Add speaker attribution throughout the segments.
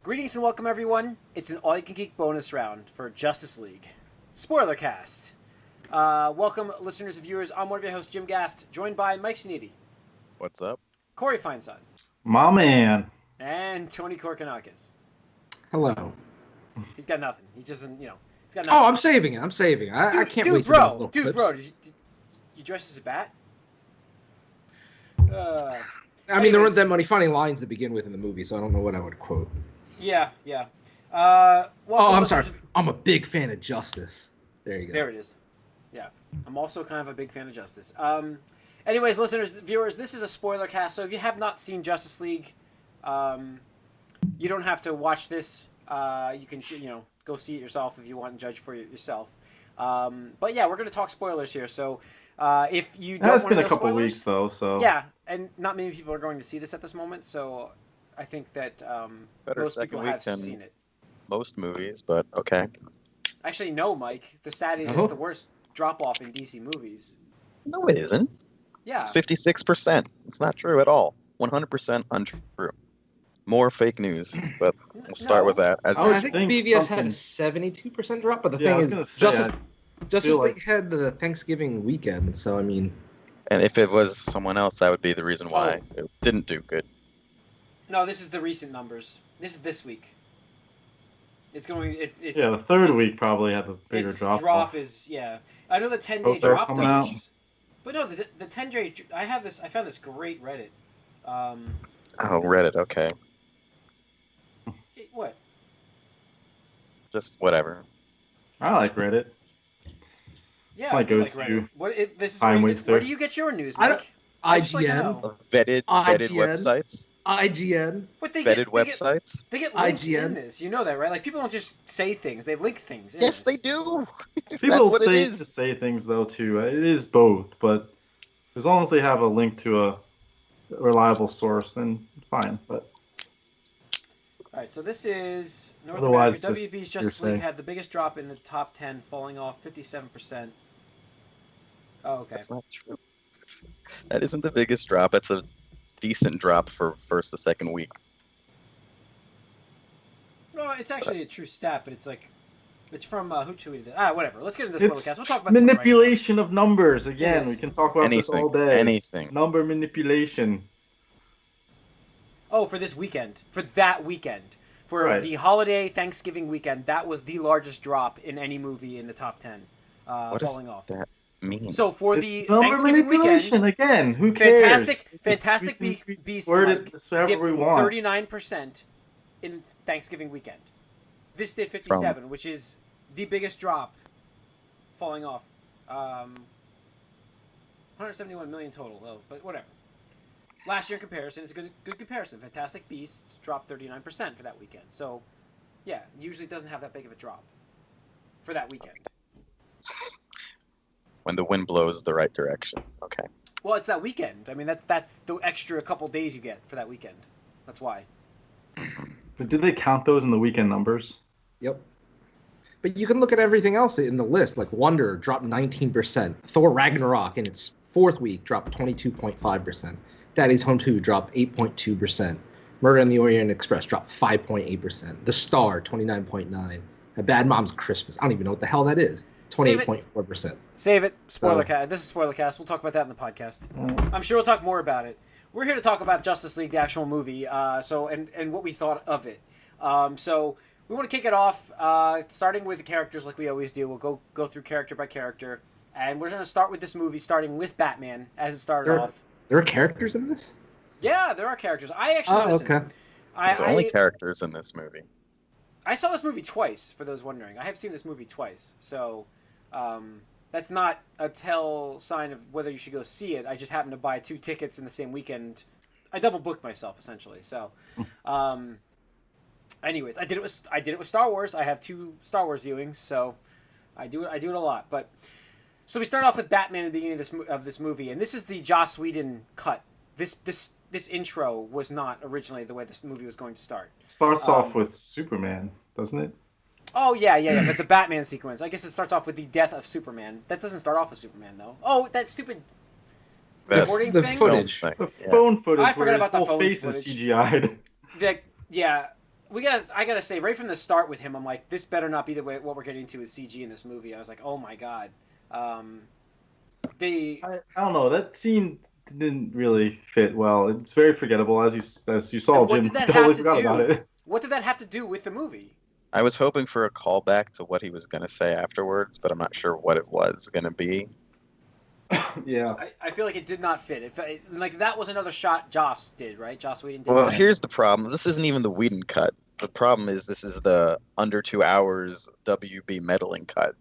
Speaker 1: Greetings and welcome, everyone. It's an all-you-can-geek bonus round for Justice League. Spoilercast. Welcome, listeners and viewers. I'm one of your hosts, Jim Gast, joined by Mike Sneedy.
Speaker 2: What's up?
Speaker 1: Corey Feinstein.
Speaker 3: My man.
Speaker 1: And Tony Korkanakis.
Speaker 4: Hello.
Speaker 1: He's got nothing. He's just, he's got nothing.
Speaker 4: Oh, I'm saving it. I can't wait to get little clips.
Speaker 1: Did you dress as a bat?
Speaker 4: I mean, there weren't that many funny lines to begin with in the movie, so I don't know what I would quote.
Speaker 1: Yeah.
Speaker 4: I'm sorry. I'm a big fan of Justice. There you go.
Speaker 1: There it is. Yeah. I'm also kind of a big fan of Justice. Anyways, listeners, viewers, this is a spoiler cast, so if you have not seen Justice League, you don't have to watch this. You can, go see it yourself if you want and judge for it yourself. But yeah, we're going to talk spoilers here, so if you don't want to know spoilers... It has been a couple
Speaker 3: weeks, though, so...
Speaker 1: Yeah, and not many people are going to see this at this moment, so I think that most people have seen it.
Speaker 2: Most movies, but okay.
Speaker 1: Actually, no, Mike. The stat is it's the worst drop-off in DC movies.
Speaker 2: No, it isn't.
Speaker 1: Yeah.
Speaker 2: It's 56%. It's not true at all. 100% untrue. More fake news, but we'll start with that.
Speaker 4: I think BVS had a 72% drop, but the thing is, Justice League had the Thanksgiving weekend, so I mean...
Speaker 2: And if it was someone else, that would be the reason why it didn't do good.
Speaker 1: No, this is the recent numbers. This is this week. It's going. It's
Speaker 3: the third week probably had the bigger drop.
Speaker 1: Drop is I know the 10-day drop numbers, but no, the 10-day. I found this great Reddit.
Speaker 2: Reddit. Okay.
Speaker 1: What?
Speaker 2: Just whatever.
Speaker 3: I like Reddit.
Speaker 1: Yeah,
Speaker 3: it's my go-to.
Speaker 1: Where do you get your news, Mike?
Speaker 4: IGN.
Speaker 2: Vetted websites.
Speaker 4: IGN.
Speaker 2: Vetted websites.
Speaker 1: They get links in this. You know that, right? Like, people don't just say things. They link things in
Speaker 2: Yes,
Speaker 1: this.
Speaker 2: they do.
Speaker 3: People say things, though, too. It is both, but as long as they have a link to a reliable source, then fine. But
Speaker 1: all right, so this is North
Speaker 3: Otherwise,
Speaker 1: America. WB's Justice League had the biggest drop in the top 10, falling off 57%. Oh, okay.
Speaker 2: That's not true. That isn't the biggest drop. It's a decent drop for first to second week.
Speaker 1: Well, it's actually a true stat, but it's like, it's from who tweeted it? Whatever. Let's get into this podcast. We'll talk about
Speaker 3: manipulation of numbers again.
Speaker 1: Yes.
Speaker 3: We can talk about this all day.
Speaker 2: Anything.
Speaker 3: Number manipulation.
Speaker 1: Oh, for this weekend, for that weekend, for the holiday Thanksgiving weekend, that was the largest drop in any movie in the top 10, falling off.
Speaker 2: That mean?
Speaker 1: So for the
Speaker 3: number
Speaker 1: Thanksgiving
Speaker 3: manipulation
Speaker 1: weekend,
Speaker 3: again, who cares?
Speaker 1: Fantastic Beasts
Speaker 3: dipped
Speaker 1: dipped 39% in Thanksgiving weekend. This did 57, which is the biggest drop, falling off. 171 million total, though, but whatever. Last year in comparison is a good comparison. Fantastic Beasts dropped 39% for that weekend. So, yeah, usually doesn't have that big of a drop for that weekend.
Speaker 2: When the wind blows the right direction. Okay.
Speaker 1: Well, it's that weekend. I mean, that's the extra couple days you get for that weekend. That's why.
Speaker 3: But do they count those in the weekend numbers?
Speaker 4: Yep. But you can look at everything else in the list. Like Wonder dropped 19%. Thor Ragnarok in its fourth week dropped 22.5%. Daddy's Home 2 dropped 8.2%. Murder on the Orient Express dropped 5.8%. The Star, 29.9%. A Bad Mom's Christmas. I don't even know what the hell that is. 28.4%.
Speaker 1: Save it. Spoilercast. This is Spoilercast. We'll talk about that in the podcast. I'm sure we'll talk more about it. We're here to talk about Justice League, the actual movie, and what we thought of it. So we want to kick it off, starting with the characters like we always do. We'll go through character by character. And we're going to start with this movie, starting with Batman, as it started off.
Speaker 4: There are characters in this?
Speaker 1: Yeah, there are characters. I actually
Speaker 4: okay.
Speaker 2: There's only characters in this movie.
Speaker 1: I saw this movie twice, for those wondering. I have seen this movie twice, so that's not a tell sign of whether you should go see it. I just happened to buy 2 tickets in the same weekend. I double booked myself, essentially. So, anyways, I did it with Star Wars. I have 2 Star Wars viewings, so I do it a lot. But so we start off with Batman at the beginning of this movie, and this is the Joss Whedon cut. This intro was not originally the way this movie was going to start.
Speaker 3: It starts off with Superman, doesn't it?
Speaker 1: Oh, yeah. But the Batman sequence, I guess it starts off with the death of Superman. That doesn't start off with Superman, though. Oh, that stupid recording
Speaker 4: the
Speaker 1: thing?
Speaker 4: footage.
Speaker 3: The phone footage.
Speaker 1: I forgot about the
Speaker 3: whole
Speaker 1: phone
Speaker 3: face
Speaker 1: footage.
Speaker 3: is CGI'd.
Speaker 1: Yeah. I gotta say, right from the start with him, I'm like, this better not be the way what we're getting to with CG in this movie. I was like, oh my god.
Speaker 3: I don't know. That scene didn't really fit well. It's very forgettable, as you saw. Jim totally forgot about it.
Speaker 1: What did that have to do with the movie?
Speaker 2: I was hoping for a callback to what he was going to say afterwards, but I'm not sure what it was going to be.
Speaker 3: Yeah.
Speaker 1: I feel like it did not fit. Like that was another shot Joss did, right? Joss Whedon did.
Speaker 2: Well, here's the problem. This isn't even the Whedon cut. The problem is this is the under 2 hours WB meddling cut.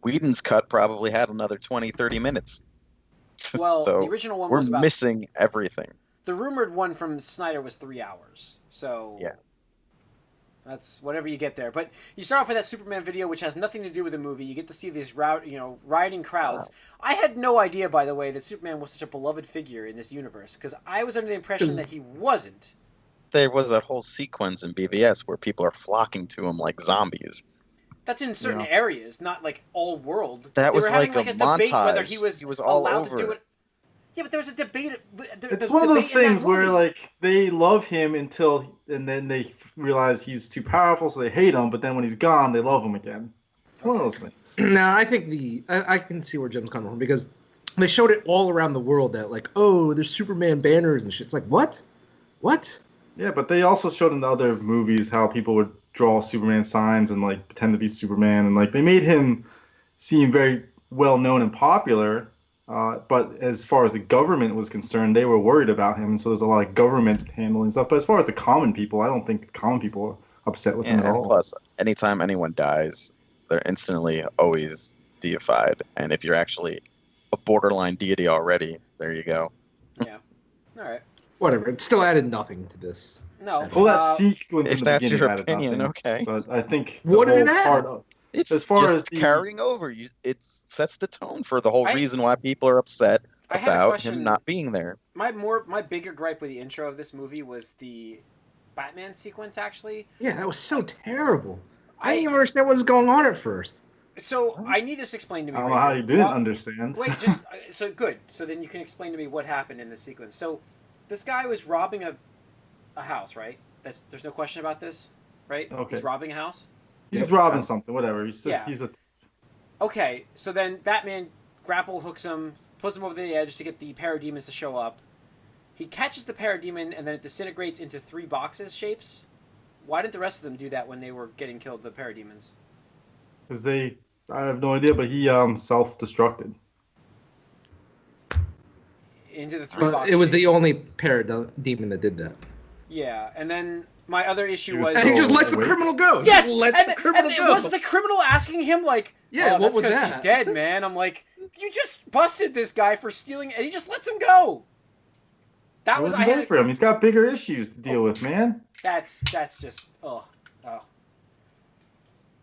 Speaker 2: Whedon's cut probably had another 20, 30 minutes.
Speaker 1: Well,
Speaker 2: so
Speaker 1: the original one was about...
Speaker 2: We're missing everything.
Speaker 1: The rumored one from Snyder was 3 hours. So...
Speaker 2: Yeah.
Speaker 1: That's whatever you get there. But you start off with that Superman video, which has nothing to do with the movie. You get to see these rioting crowds. I had no idea, by the way, that Superman was such a beloved figure in this universe, because I was under the impression that he wasn't.
Speaker 2: There was that whole sequence in BVS where people are flocking to him like zombies.
Speaker 1: That's in certain areas, not like all world.
Speaker 2: That was
Speaker 1: having
Speaker 2: like a
Speaker 1: debate
Speaker 2: montage.
Speaker 1: whether he was
Speaker 2: all
Speaker 1: allowed
Speaker 2: over
Speaker 1: to do it. Yeah, but there was a debate.
Speaker 3: It's one of those things where like they love him and then they realize he's too powerful, so they hate him. But then when he's gone, they love him again. It's one of those things.
Speaker 4: No, I think I can see where Jim's coming from, because they showed it all around the world that like, oh, there's Superman banners and shit. It's like, what?
Speaker 3: Yeah, but they also showed in the other movies how people would draw Superman signs and like pretend to be Superman, and like they made him seem very well known and popular. But as far as the government was concerned, they were worried about him, and so there's a lot of government handling stuff. But as far as the common people, I don't think the common people are upset with him at all.
Speaker 2: Plus, anytime anyone dies, they're instantly always deified. And if you're actually a borderline deity already, there you go.
Speaker 1: Yeah. All right.
Speaker 4: Whatever. It still added nothing to this.
Speaker 1: No.
Speaker 3: Well, that sequence
Speaker 2: if
Speaker 3: in the
Speaker 2: that's
Speaker 3: beginning
Speaker 2: your
Speaker 3: added
Speaker 2: opinion,
Speaker 3: nothing.
Speaker 2: okay.
Speaker 3: But I think
Speaker 4: What
Speaker 3: the
Speaker 4: did
Speaker 3: whole
Speaker 4: it add?
Speaker 3: part of
Speaker 2: It's
Speaker 3: as far
Speaker 2: just
Speaker 3: as the
Speaker 2: carrying over. It sets the tone for the whole reason why people are upset about him not being there.
Speaker 1: My bigger gripe with the intro of this movie was the Batman sequence, actually.
Speaker 4: Yeah, that was so terrible. I didn't even understand what was going on at first.
Speaker 1: So I need this explained to me.
Speaker 3: I don't know how you didn't understand.
Speaker 1: Wait, just so good. So then you can explain to me what happened in the sequence. So this guy was robbing a house, right? There's no question about this, right?
Speaker 3: Okay.
Speaker 1: He's robbing a house.
Speaker 3: He's robbing something, whatever. He's a.
Speaker 1: Okay, so then Batman grapple hooks him, puts him over the edge to get the parademons to show up. He catches the parademon, and then it disintegrates into 3 boxes shapes. Why didn't the rest of them do that when they were getting killed, the parademons?
Speaker 3: Because I have no idea, but he self-destructed.
Speaker 1: Into the 3 boxes.
Speaker 4: It was the only parademon that did that.
Speaker 1: Yeah, and then my other issue was...
Speaker 4: And he just lets the criminal go.
Speaker 1: Yes!
Speaker 4: And
Speaker 1: was the criminal asking him, like,
Speaker 4: yeah,
Speaker 1: what was that? He's dead, man. I'm like, you just busted this guy for stealing, and he just lets him go. That was
Speaker 3: good for him. He's got bigger issues to deal with, man.
Speaker 1: That's just, oh.
Speaker 3: All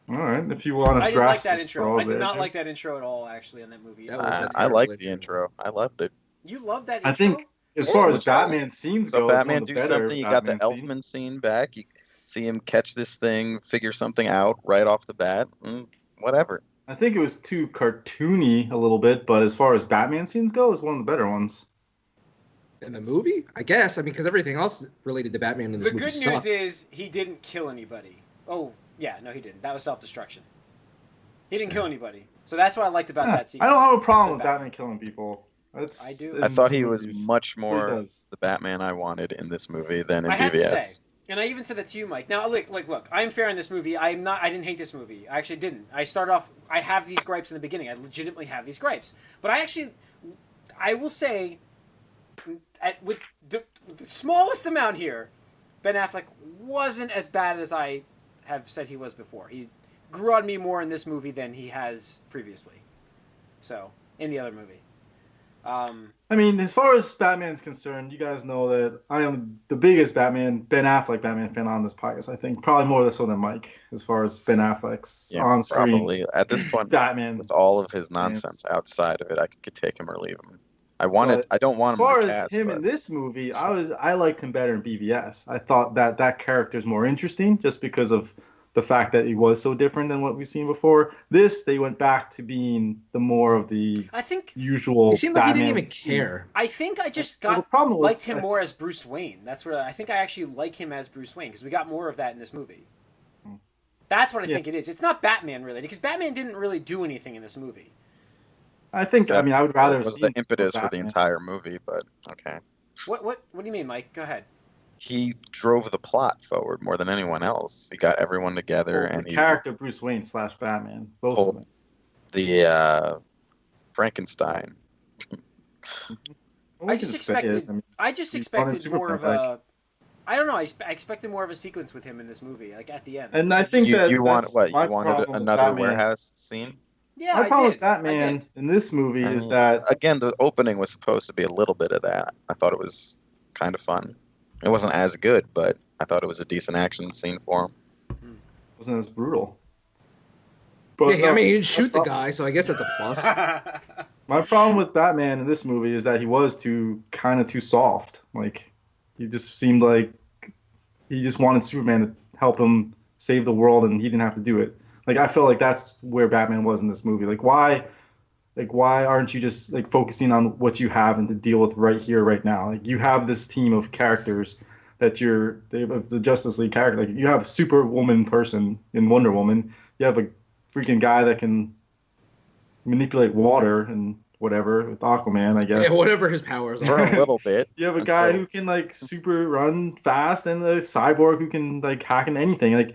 Speaker 3: right, if you want to grasp
Speaker 1: that intro. I did not like that intro at all, actually, in that movie.
Speaker 2: I liked the intro. I loved it.
Speaker 1: You loved that intro?
Speaker 3: I think, as far as Batman scenes go,
Speaker 2: Batman do something. You got the Elfman scene back. You see him catch this thing, figure something out right off the bat. Whatever.
Speaker 3: I think it was too cartoony a little bit, but as far as Batman scenes go, it's one of the better ones.
Speaker 4: In the movie? I guess. I mean, because everything else related to Batman in this movie
Speaker 1: The good news is he didn't kill anybody. Oh, yeah, no, he didn't. That was self-destruction. He didn't kill anybody. So that's what I liked about that sequence.
Speaker 3: I don't have a problem with Batman killing people.
Speaker 1: I do.
Speaker 2: I thought he was much more the Batman I wanted in this movie than in BVS.
Speaker 1: I have to say, and I even said that to you, Mike. Now, look, I'm fair in this movie. I didn't hate this movie. I actually didn't. I have these gripes in the beginning. I legitimately have these gripes. But I will say, with the smallest amount here, Ben Affleck wasn't as bad as I have said he was before. He grew on me more in this movie than he has previously. So, in the other movie.
Speaker 3: I mean, as far as Batman's concerned, you guys know that I am the biggest Ben Affleck Batman fan on this podcast. I think probably more so than Mike, as far as Ben Affleck's on-screen.
Speaker 2: Probably at this point,
Speaker 3: Batman
Speaker 2: with all of his nonsense outside of it, I could take him or leave him. I don't want him.
Speaker 3: As far as him in this movie, I liked him better in BVS. I thought that character's more interesting just because of the fact that he was so different than what we've seen before. This, they went back to being the more of the
Speaker 1: I think
Speaker 3: usual.
Speaker 4: He seemed like
Speaker 3: Batman
Speaker 4: he didn't even
Speaker 3: we've seen.
Speaker 4: care.
Speaker 1: I think I just
Speaker 3: Well, the
Speaker 1: got
Speaker 3: problem was-
Speaker 1: liked him more as Bruce Wayne. That's where I think I actually like him as Bruce Wayne because we got more of that in this movie. That's what I think it is. It's not Batman related because Batman didn't really do anything in this movie.
Speaker 3: I think. I mean, I would rather
Speaker 2: That
Speaker 3: have
Speaker 2: was
Speaker 3: seen
Speaker 2: the impetus for the
Speaker 3: Batman.
Speaker 2: entire movie, but okay.
Speaker 1: What do you mean, Mike? Go ahead.
Speaker 2: He drove the plot forward more than anyone else. He got everyone together,
Speaker 3: Well,
Speaker 2: and
Speaker 3: the
Speaker 2: he
Speaker 3: character Bruce Wayne / Batman, both
Speaker 2: Whole-
Speaker 3: of them.
Speaker 2: the Frankenstein.
Speaker 3: Well, we can say it. I mean,
Speaker 1: I just
Speaker 3: he's brought in
Speaker 1: expected more of
Speaker 3: Superman
Speaker 1: a. I don't know. I expected more of a sequence with him in this movie, like at the end.
Speaker 3: and I think that
Speaker 2: You want
Speaker 3: that's
Speaker 2: what?
Speaker 3: my
Speaker 2: You wanted
Speaker 3: problem with
Speaker 2: another
Speaker 3: Batman.
Speaker 2: warehouse scene?
Speaker 1: Yeah,
Speaker 3: My
Speaker 1: I
Speaker 3: problem
Speaker 1: did.
Speaker 3: with Batman
Speaker 1: I did.
Speaker 3: in this movie
Speaker 2: I
Speaker 3: is
Speaker 2: mean,
Speaker 3: that
Speaker 2: again, the opening was supposed to be a little bit of that. I thought it was kind of fun. It wasn't as good, but I thought it was a decent action scene for him.
Speaker 3: it wasn't as brutal. But
Speaker 4: Yeah, I
Speaker 3: no,
Speaker 4: mean, he didn't shoot the guy, so I guess that's a plus.
Speaker 3: my problem with Batman in this movie is that he was too soft. Like, he just seemed like he just wanted Superman to help him save the world, and he didn't have to do it. Like, I felt like that's where Batman was in this movie. Like, why aren't you just like focusing on what you have and to deal with right here, right now? Like, you have this team of characters that they have the Justice League character. Like, you have a Superwoman person in Wonder Woman. You have a freaking guy that can manipulate water and whatever with Aquaman, I guess.
Speaker 4: Yeah, whatever his powers
Speaker 2: For
Speaker 4: are.
Speaker 2: a little bit.
Speaker 3: You have a
Speaker 2: And
Speaker 3: guy
Speaker 2: so-
Speaker 3: who can like super run fast and a cyborg who can like hack into anything. Like,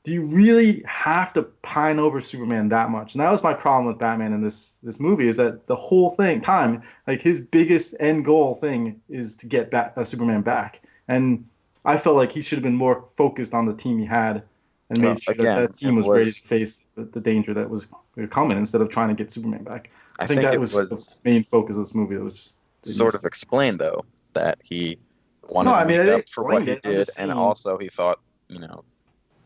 Speaker 3: do you really have to pine over Superman that much? And that was my problem with Batman in this movie, is that the whole time, like, his biggest end goal thing is to get Superman back. And I felt like he should have been more focused on the team he had and
Speaker 2: Well,
Speaker 3: made sure
Speaker 2: again,
Speaker 3: that team
Speaker 2: it
Speaker 3: was ready
Speaker 2: was-
Speaker 3: to face the danger that was coming instead of trying to get Superman back. I think that
Speaker 2: it
Speaker 3: was the main focus of this movie. It was just,
Speaker 2: sort of explained though that he wanted
Speaker 3: No, I
Speaker 2: to
Speaker 3: mean,
Speaker 2: make
Speaker 3: they
Speaker 2: up for what
Speaker 3: explained
Speaker 2: he
Speaker 3: it. I'm
Speaker 2: did,
Speaker 3: just
Speaker 2: and
Speaker 3: saying-
Speaker 2: also he thought,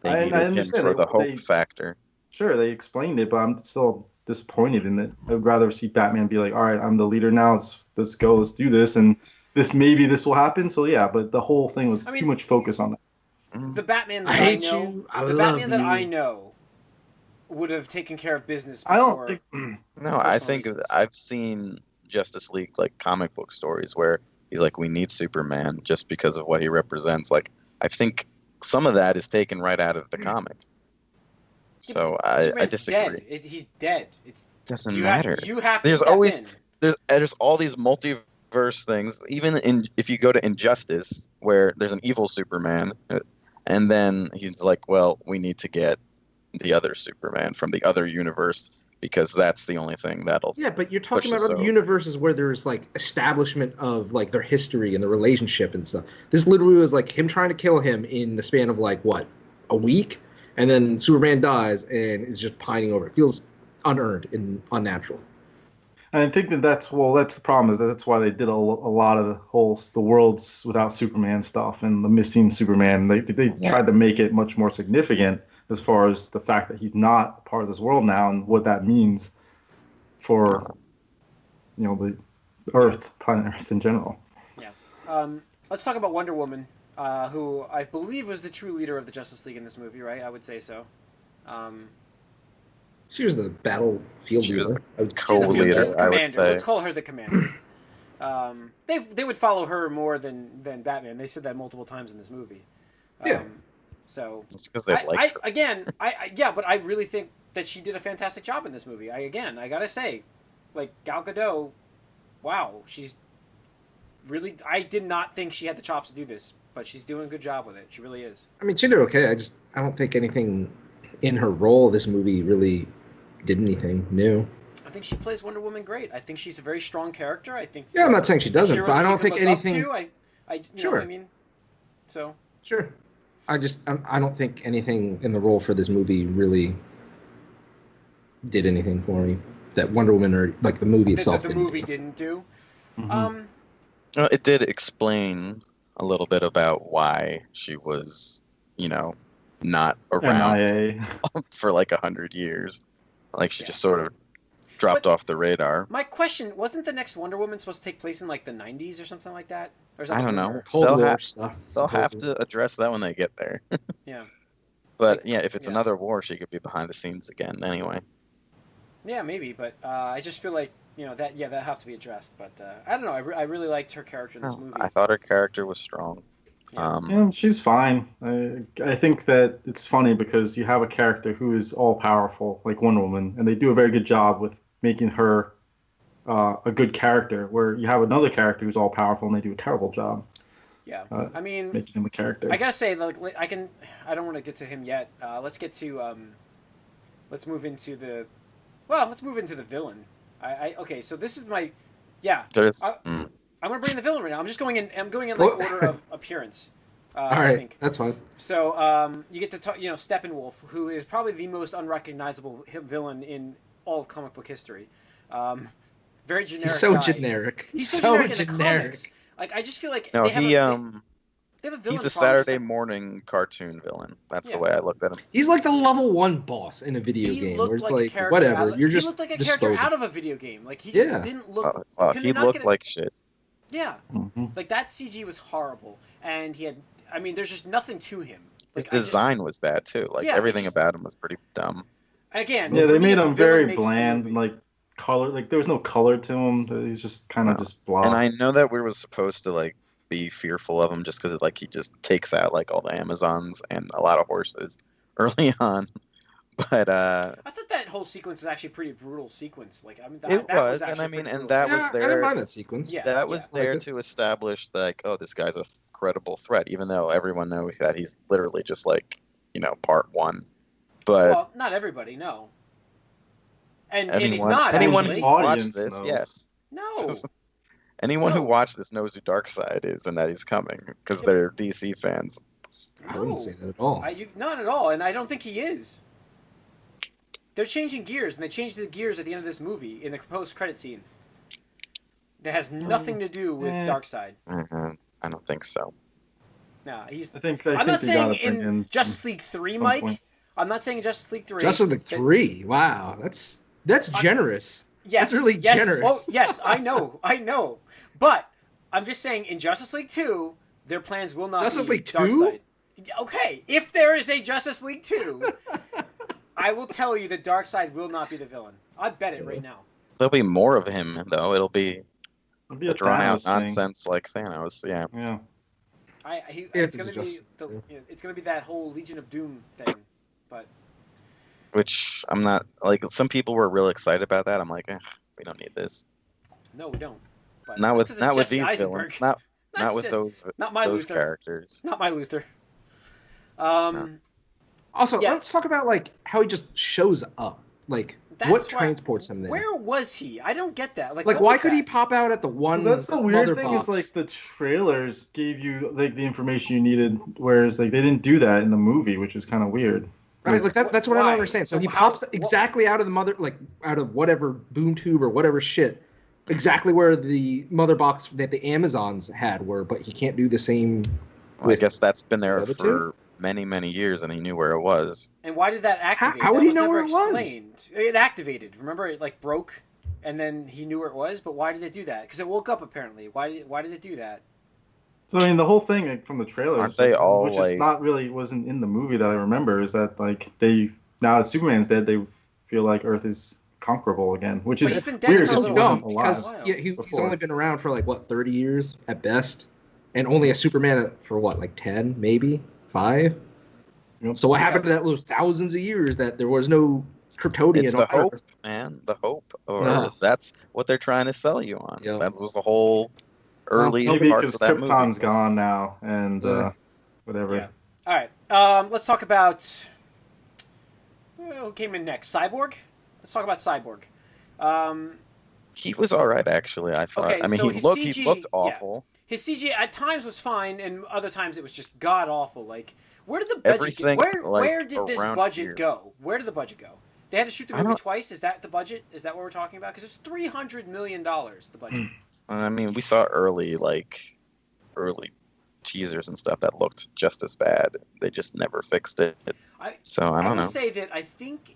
Speaker 2: they
Speaker 3: I
Speaker 2: needed him
Speaker 3: understand
Speaker 2: for
Speaker 3: it.
Speaker 2: the hope
Speaker 3: They-
Speaker 2: factor.
Speaker 3: Sure, they explained it, but I'm still disappointed in it. I'd rather see Batman be like, all right, I'm the leader now. Let's go. Let's do this. And maybe this will happen. So yeah, but the whole thing was too much focus on that.
Speaker 1: The Batman that
Speaker 4: I
Speaker 1: I,
Speaker 4: hate
Speaker 1: know,
Speaker 4: you. I
Speaker 1: the
Speaker 4: love
Speaker 1: Batman that
Speaker 4: you.
Speaker 1: I know, would have taken care of business. Before.
Speaker 3: I don't think.
Speaker 2: No, I
Speaker 1: personal
Speaker 2: think
Speaker 1: reasons.
Speaker 2: I've seen Justice League like comic book stories where he's like, we need Superman just because of what he represents. Like, I think some of that is taken right out of the comic.
Speaker 1: Yeah,
Speaker 2: So
Speaker 1: but
Speaker 2: I
Speaker 1: Superman's
Speaker 2: disagree.
Speaker 1: Dead. He's dead. It's
Speaker 2: Doesn't
Speaker 1: you
Speaker 2: matter.
Speaker 1: you have to
Speaker 2: There's
Speaker 1: step
Speaker 2: always-
Speaker 1: in.
Speaker 2: There's all these multiverse things. Even if you go to Injustice, where there's an evil Superman, and then he's like, well, we need to get the other Superman from the other universe because that's the only thing that'll.
Speaker 4: Yeah, but you're talking
Speaker 2: Pushes
Speaker 4: about other
Speaker 2: over.
Speaker 4: universes where there's like establishment of like their history and the relationship and stuff. This literally was like him trying to kill him in the span of like what, a week, and then Superman dies and is just pining over. It feels unearned and unnatural.
Speaker 3: I think that's the problem, is that's why they did a lot of the worlds without Superman stuff and the missing Superman. They tried to make it much more significant as far as the fact that he's not part of this world now and what that means for the planet Earth in general.
Speaker 1: Yeah. Let's talk about Wonder Woman, who I believe was the true leader of the Justice League in this movie, right? I would say so.
Speaker 4: She was the battlefield
Speaker 2: She was
Speaker 4: leader. I would-
Speaker 1: She's the
Speaker 2: Co-leader,
Speaker 1: she's the
Speaker 2: I would
Speaker 1: commander.
Speaker 2: say.
Speaker 1: Let's call her the commander. They would follow her more than Batman. They said that multiple times in this movie.
Speaker 4: Yeah.
Speaker 1: So
Speaker 2: It's because they like her.
Speaker 1: yeah, but I really think that she did a fantastic job in this movie. I gotta say, like, Gal Gadot, wow, she's really. I did not think she had the chops to do this, but she's doing a good job with it. She really is.
Speaker 4: I mean, she did okay. I don't think anything in her role this movie really did anything new.
Speaker 1: I think she plays Wonder Woman great. I think she's a very strong character. I think.
Speaker 4: Yeah, I'm not saying she
Speaker 1: it's a
Speaker 4: doesn't,
Speaker 1: hero
Speaker 4: but I
Speaker 1: that you
Speaker 4: don't
Speaker 1: can
Speaker 4: think
Speaker 1: look up
Speaker 4: anything-
Speaker 1: to. You know
Speaker 4: Sure.
Speaker 1: what I mean, so.
Speaker 4: Sure. I don't think anything in the role for this movie really did anything for me that Wonder Woman or like the movie itself
Speaker 1: The
Speaker 4: didn't
Speaker 1: movie
Speaker 4: do.
Speaker 1: didn't do.
Speaker 3: Mhm.
Speaker 2: It did explain a little bit about why she was, not around
Speaker 3: MIA.
Speaker 2: for like 100 years. Like she just sort of dropped
Speaker 1: But-
Speaker 2: off the radar.
Speaker 1: My question, wasn't the next Wonder Woman supposed to take place in like the 90s or something like that? Or is that
Speaker 2: I
Speaker 1: a
Speaker 2: don't know.
Speaker 1: rumor?
Speaker 4: Cold
Speaker 2: They'll
Speaker 4: War
Speaker 2: have-
Speaker 4: stuff.
Speaker 2: They'll have
Speaker 4: supposedly.
Speaker 2: to address that when they get there.
Speaker 1: Yeah.
Speaker 2: But yeah, if it's
Speaker 1: yeah.
Speaker 2: another war, she could be behind the scenes again anyway.
Speaker 1: Yeah, maybe, but I just feel like that have to be addressed. But I don't know. I really liked her character in this movie.
Speaker 2: I thought her character was strong.
Speaker 1: Yeah.
Speaker 3: Yeah, she's fine. I think that it's funny because you have a character who is all powerful, like Wonder Woman, and they do a very good job with making her a good character. Where you have another character who's all powerful and they do a terrible job.
Speaker 1: Yeah, I mean,
Speaker 3: making him a character.
Speaker 1: I gotta say, like, I don't want to get to him yet. Let's get to let's move into the villain. Okay, so this is my, yeah. I'm gonna bring the villain right now. I'm going in like order of appearance.
Speaker 4: All right,
Speaker 1: I think.
Speaker 4: that's fine.
Speaker 1: So you get to talk, Steppenwolf, who is probably the most unrecognizable villain in all of comic book history. Very generic.
Speaker 4: He's so
Speaker 1: guy.
Speaker 4: generic.
Speaker 1: He's so generic in the comics. Like, I just feel like they have a villain.
Speaker 2: He's a Saturday morning cartoon villain. That's the way I looked at him.
Speaker 4: He's like the level 1 boss in a video game, where it's like whatever. You're just
Speaker 1: he looked like a character out of a video game. Like he just didn't look.
Speaker 2: He looked like shit.
Speaker 1: Yeah, like that CG was horrible, and he had. I mean, there's just nothing to him.
Speaker 2: Like, his design was bad too. Like everything about him was pretty dumb.
Speaker 1: Again,
Speaker 3: they made him very bland, and like color. Like there was no color to him. He's just kind of just blah.
Speaker 2: And I know that we were supposed to like be fearful of him just because like he just takes out like all the Amazons and a lot of horses early on. But I
Speaker 1: thought that whole sequence was actually a pretty brutal sequence. Like I mean,
Speaker 2: that was, and I mean, and that was there.
Speaker 4: I didn't mind that sequence.
Speaker 1: Yeah,
Speaker 2: that was there to establish like, oh, this guy's a credible threat, even though everyone knows that he's literally just like, part 1. But
Speaker 1: well, not everybody, no. And he's not.
Speaker 2: Anyone
Speaker 1: actually.
Speaker 2: who watched this, yes.
Speaker 1: No.
Speaker 2: Anyone who watched this knows who Darkseid is and that he's coming because they're DC fans.
Speaker 4: I wouldn't say that at all.
Speaker 1: Not at all, and I don't think he is. They're changing gears, and they changed the gears at the end of this movie in the post-credit scene. That has nothing to do with Darkseid.
Speaker 2: I don't think so.
Speaker 1: Nah, he's.
Speaker 3: I'm
Speaker 1: not saying in Justice League 3, Mike. Point. I'm not saying in Justice League 3.
Speaker 4: Justice League 3. Wow, that's generous.
Speaker 1: Yes,
Speaker 4: that's really generous.
Speaker 1: Oh, yes, I know. But I'm just saying in Justice League 2, their plans will not
Speaker 4: Justice
Speaker 1: be
Speaker 4: League 2?
Speaker 1: Darkseid. Okay, if there is a Justice League 2, I will tell you that Darkseid will not be the villain. I bet it right now.
Speaker 2: There'll be more of him though. It'll be
Speaker 3: a
Speaker 2: drawn out nonsense like Thanos. Yeah.
Speaker 3: Yeah.
Speaker 1: It's gonna be that whole Legion of Doom thing, but.
Speaker 2: Which I'm not like. Some people were real excited about that. I'm like, we don't need this.
Speaker 1: No, we don't. But
Speaker 2: not with these
Speaker 1: Eisenberg.
Speaker 2: villains. Not with those characters.
Speaker 1: Not my Luther.
Speaker 4: No. Also, let's talk about like how he just shows up. Like what transports him there?
Speaker 1: Where was he? I don't get that. Like
Speaker 4: why could he pop out at the one?
Speaker 3: So that's the weird thing.
Speaker 4: Box?
Speaker 3: Is like the trailers gave you like the information you needed, whereas like they didn't do that in the movie, which is kind of weird.
Speaker 4: Right, like that's what I don't understand. So he pops exactly out of the mother, like out of whatever boom tube or whatever shit, exactly where the mother box that the Amazons had were, but he can't do the same.
Speaker 2: Well, I guess that's been there for many years, and he knew where it was.
Speaker 1: And why did that activate?
Speaker 4: How would he know where it was?
Speaker 1: It activated. Remember, it like broke, and then he knew where it was. But why did it do that? Because it woke up apparently. Why did it do that?
Speaker 3: So I mean, the whole thing from the trailers,
Speaker 2: aren't they all
Speaker 3: which
Speaker 2: like...
Speaker 3: is not really wasn't in the movie that I remember, is that like now that Superman's dead, they feel like Earth is conquerable again, which is weird.
Speaker 4: So dumb because he's only been around for like 30 years at best, and only a Superman for like 10, maybe 5. Yep. So what happened to those thousands of years that there was no Kryptonian?
Speaker 2: It's the hope, man. The hope, or that's what they're trying to sell you on. Yep. That was the whole early
Speaker 3: maybe
Speaker 2: parts of that movie.
Speaker 3: Krypton's gone now, and whatever.
Speaker 1: Yeah. All right, let's talk about who came in next. Cyborg. Let's talk about Cyborg.
Speaker 2: He was all right, actually. I thought.
Speaker 1: Okay,
Speaker 2: I mean,
Speaker 1: so
Speaker 2: he looked awful.
Speaker 1: Yeah. His CG at times was fine, and other times it was just god awful. Like, where did the budget go? Where did this budget go? Where did the budget go? They had to shoot the movie twice. Is that the budget? Is that what we're talking about? Because it's $300 million. The budget.
Speaker 2: I mean, we saw early teasers and stuff that looked just as bad. They just never fixed it. I don't know.
Speaker 1: I will say that I think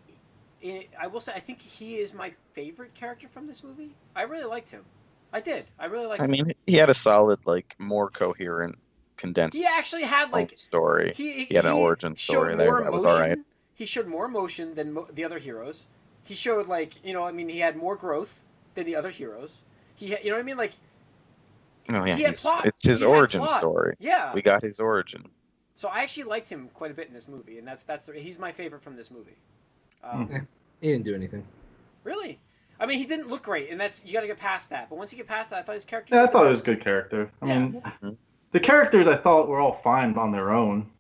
Speaker 1: he is my favorite character from this movie. I really liked him. I did. I really liked him.
Speaker 2: I mean, he had a solid, more coherent condensed.
Speaker 1: He actually had like
Speaker 2: story. He had an origin story there that was all right.
Speaker 1: He showed more emotion than the other heroes. He showed he had more growth than the other heroes. You know what I mean? Like,
Speaker 2: Oh yeah,
Speaker 1: he had plot.
Speaker 2: It's his origin story.
Speaker 1: Yeah,
Speaker 2: we got his origin.
Speaker 1: So I actually liked him quite a bit in this movie, and he's my favorite from this movie.
Speaker 4: He didn't do anything.
Speaker 1: Really? I mean, he didn't look great, and you got to get past that. But once you get past that, I thought his character.
Speaker 3: Yeah, I thought it was a good character. I mean, the characters I thought were all fine on their own,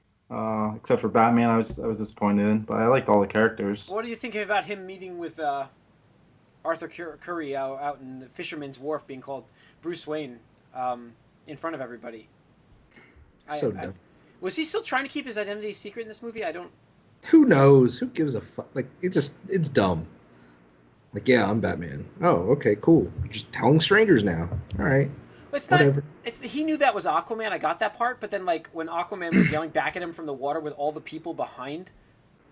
Speaker 3: except for Batman. I was disappointed in, but I liked all the characters.
Speaker 1: What do you think about him meeting with Arthur Curry out in the Fisherman's Wharf, being called Bruce Wayne in front of everybody?
Speaker 4: Dumb.
Speaker 1: Was he still trying to keep his identity secret in this movie? I don't.
Speaker 4: Who knows? Who gives a fuck? Like, it's dumb. Like, yeah, I'm Batman. Oh, okay, cool. You're just telling strangers now. All right.
Speaker 1: It's
Speaker 4: whatever.
Speaker 1: He knew that was Aquaman. I got that part, but then like when Aquaman was yelling back at him from the water with all the people behind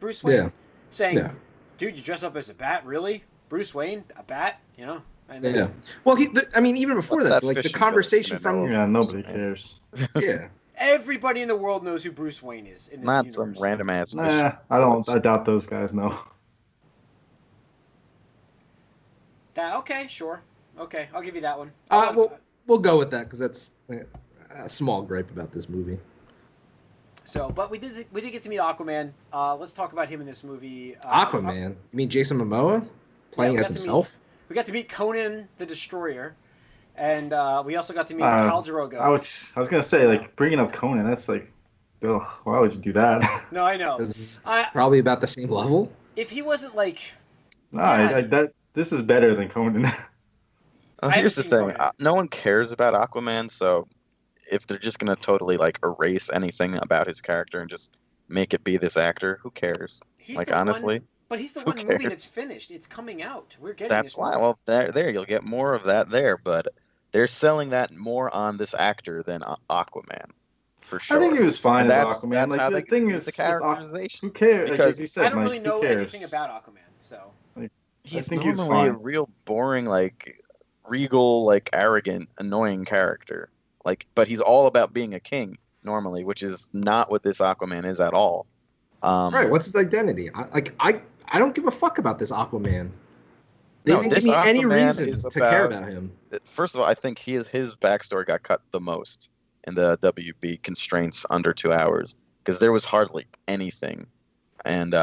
Speaker 1: Bruce Wayne, saying, "Dude, you dress up as a bat, really? Bruce Wayne, a bat? You know?" And then,
Speaker 4: yeah. Well, even before that, like the conversation from
Speaker 3: nobody cares.
Speaker 4: Yeah.
Speaker 1: Everybody in the world knows who Bruce Wayne is in this
Speaker 2: Not
Speaker 1: universe.
Speaker 2: some random ass.
Speaker 3: I doubt those guys know.
Speaker 1: Okay, sure. Okay, I'll give you that one.
Speaker 4: We'll go with that because that's a small gripe about this movie.
Speaker 1: So, but we did get to meet Aquaman. Let's talk about him in this movie.
Speaker 4: Aquaman? You mean Jason Momoa playing as himself?
Speaker 1: We got to meet Conan the Destroyer, and we also got to meet Khal Drogo.
Speaker 3: I was gonna say, like, bringing up Conan, that's like, ugh, why would you do that?
Speaker 1: No, I know.
Speaker 4: It's probably about the same level.
Speaker 1: If he wasn't like,
Speaker 3: this is better than Conan.
Speaker 2: Here's the thing: no one cares about Aquaman, so if they're just gonna totally like erase anything about his character and just make it be this actor, who cares? Honestly.
Speaker 1: But he's the one movie that's finished. It's coming out. We're getting.
Speaker 2: That's why. Well, there you'll get more of that there, but they're selling that more on this actor than Aquaman, for sure.
Speaker 3: I think he was fine as Aquaman.
Speaker 2: That's how
Speaker 3: the thing is,
Speaker 2: the characterization.
Speaker 3: Who cares?
Speaker 2: Because
Speaker 3: like you said,
Speaker 1: I don't really know anything about Aquaman, so.
Speaker 2: He's normally a real boring, like regal, like arrogant, annoying character. Like, but he's all about being a king normally, which is not what this Aquaman is at all.
Speaker 4: Right? What's his identity? I don't give a fuck about this Aquaman. They didn't give me any reason to care about him.
Speaker 2: First of all, I think his backstory got cut the most in the WB constraints under 2 hours because there was hardly anything, and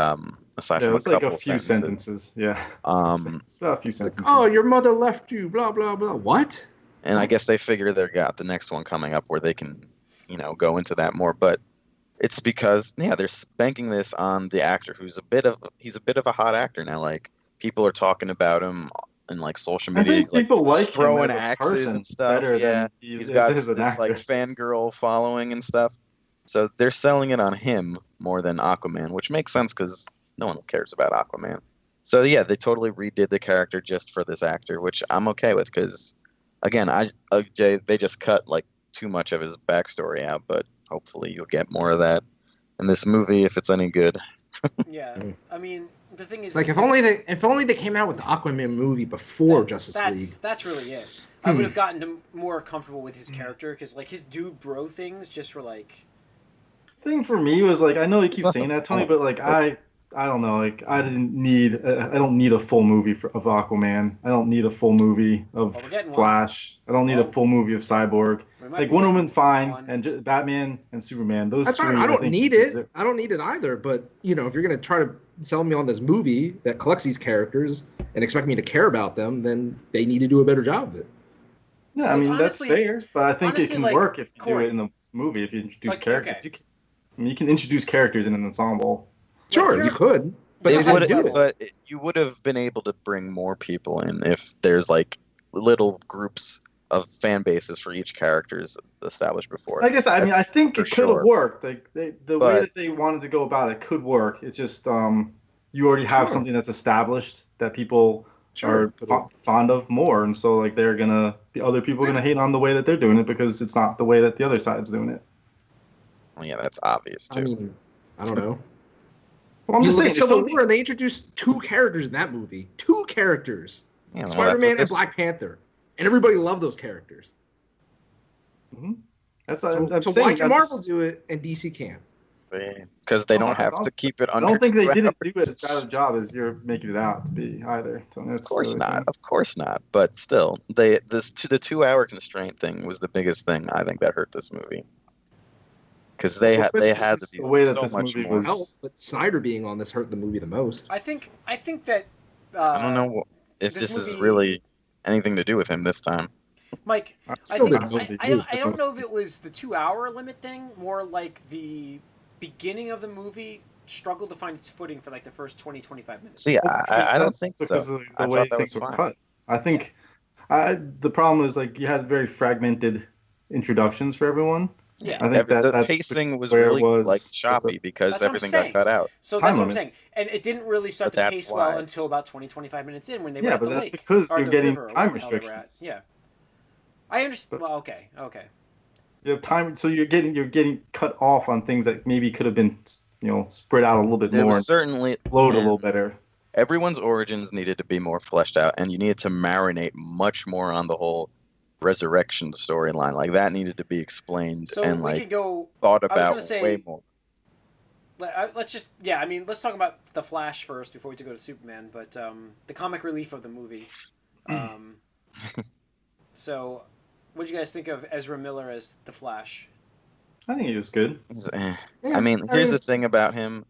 Speaker 2: aside from
Speaker 3: it's like a few sentences. Yeah, it's about a few sentences.
Speaker 4: Oh, your mother left you. Blah blah blah. What?
Speaker 2: And I guess they figure they've got the next one coming up where they can, go into that more, but. It's because they're banking this on the actor who's he's a bit of a hot actor now. Like people are talking about him in like social media.
Speaker 3: I think people like
Speaker 2: throwing
Speaker 3: him as
Speaker 2: axes and stuff.
Speaker 3: Yeah,
Speaker 2: he's got this like fangirl following and stuff. So they're selling it on him more than Aquaman, which makes sense because no one cares about Aquaman. So yeah, they totally redid the character just for this actor, which I'm okay with because again, they just cut like too much of his backstory out, but. Hopefully you'll get more of that in this movie if it's any good.
Speaker 1: Yeah, I mean the thing is,
Speaker 4: like if only they came out with the Aquaman movie before Justice League.
Speaker 1: That's really it. I would have gotten more comfortable with his character because like his dude bro things just were like.
Speaker 3: Thing for me was like I know you keep saying that, Tony, but like I don't know, like I don't need a full movie of Aquaman. I don't need a full movie of Flash. I don't need a full movie of Cyborg. Like Wonder Woman, fine, and Batman and Superman. That's
Speaker 4: fine. I don't need it. I don't need it either. But if you're gonna try to sell me on this movie that collects these characters and expect me to care about them, then they need to do a better job of it.
Speaker 3: Yeah, I mean honestly, that's fair, but I think it can work if you do it in the movie. If you introduce characters, you can introduce characters in an ensemble.
Speaker 4: Sure, you could, but
Speaker 2: you would have been able to bring more people in if there's like little groups of fan bases for each character established before.
Speaker 3: I guess I think it could have worked. Like the way that they wanted to go about it could work. It's just you already have something that's established that people are fond of more, and so like other people are gonna hate on the way that they're doing it because it's not the way that the other side's doing it.
Speaker 2: Well, yeah, that's obvious too.
Speaker 4: I mean, I don't know.
Speaker 3: Well, I'm just saying,
Speaker 4: Civil War, and they introduced 2 characters in that movie. 2 characters. Spider-Man and Black Panther. And everybody loved those characters.
Speaker 3: Mm-hmm. That's
Speaker 4: So,
Speaker 3: I'm
Speaker 4: so
Speaker 3: saying.
Speaker 4: why can Marvel do it and DC can't?
Speaker 2: Because they
Speaker 3: No,
Speaker 2: don't
Speaker 3: I
Speaker 2: have
Speaker 3: don't-
Speaker 2: to keep it
Speaker 3: I
Speaker 2: under
Speaker 3: don't think they
Speaker 2: 2
Speaker 3: didn't
Speaker 2: hours.
Speaker 3: do as bad a job as you're making it out to be either. So
Speaker 2: Of
Speaker 3: that's
Speaker 2: course
Speaker 3: the other
Speaker 2: not.
Speaker 3: thing.
Speaker 2: Of course not. But still, the 2 hour constraint thing was the biggest thing I think that hurt this movie. Because they had to be
Speaker 3: the way that
Speaker 2: so
Speaker 3: this
Speaker 2: much
Speaker 3: movie
Speaker 2: more.
Speaker 3: was.
Speaker 4: Help, but Snyder being on this hurt the movie the most.
Speaker 1: I think that
Speaker 2: I don't know if
Speaker 1: this
Speaker 2: this is
Speaker 1: movie-
Speaker 2: really anything to do with him this time.
Speaker 1: Mike,
Speaker 3: I
Speaker 1: I
Speaker 4: Still
Speaker 1: think
Speaker 4: didn't
Speaker 3: mostly
Speaker 1: I don't know if it was the 2 hour limit thing, more like the beginning of the movie struggled to find its footing for like the first 20-25 minutes.
Speaker 2: See, I don't
Speaker 3: That's
Speaker 2: think
Speaker 3: because
Speaker 2: so.
Speaker 3: of
Speaker 2: I
Speaker 3: the way
Speaker 2: thought that was
Speaker 3: things were
Speaker 2: fine.
Speaker 3: cut. I think the problem is like you had very fragmented introductions for everyone.
Speaker 1: Yeah.
Speaker 3: I think
Speaker 2: The
Speaker 3: that's
Speaker 2: pacing was
Speaker 3: where it
Speaker 2: really
Speaker 3: was
Speaker 2: like
Speaker 3: with
Speaker 2: choppy because
Speaker 1: That's what I'm
Speaker 2: everything
Speaker 1: saying.
Speaker 2: got cut out.
Speaker 1: So
Speaker 3: Time
Speaker 1: that's what I'm saying.
Speaker 3: limits.
Speaker 1: And it didn't really start
Speaker 2: But
Speaker 1: to
Speaker 2: that's
Speaker 1: pace well
Speaker 2: why.
Speaker 1: until about 20-25 minutes in when they
Speaker 3: Yeah,
Speaker 1: were at
Speaker 3: but
Speaker 1: the
Speaker 3: that's
Speaker 1: lake.
Speaker 3: because
Speaker 1: or
Speaker 3: you're
Speaker 1: the
Speaker 3: getting
Speaker 1: river, or
Speaker 3: time
Speaker 1: whatever the hell they were at.
Speaker 3: restrictions.
Speaker 1: Yeah. I understand.
Speaker 3: But-
Speaker 1: Well, okay.
Speaker 3: You have time, so you're getting cut off on things that maybe could have been spread out a little bit
Speaker 2: There
Speaker 3: more
Speaker 2: was
Speaker 3: and
Speaker 2: certainly
Speaker 3: flowed a little better.
Speaker 2: everyone's origins needed to be more fleshed out, and you needed to marinate much more on the whole resurrection storyline. Like that needed to be explained
Speaker 1: So
Speaker 2: and
Speaker 1: we
Speaker 2: like
Speaker 1: could go.
Speaker 2: thought
Speaker 1: I was
Speaker 2: about
Speaker 1: gonna say-
Speaker 2: way more.
Speaker 1: Let's just. Yeah, I mean, let's talk about the Flash first before we go to Superman. But the comic relief of the movie. So, what did you guys think of Ezra Miller as the Flash?
Speaker 3: I think he was good.
Speaker 2: Eh.
Speaker 4: Yeah,
Speaker 2: I mean, here's the thing about him.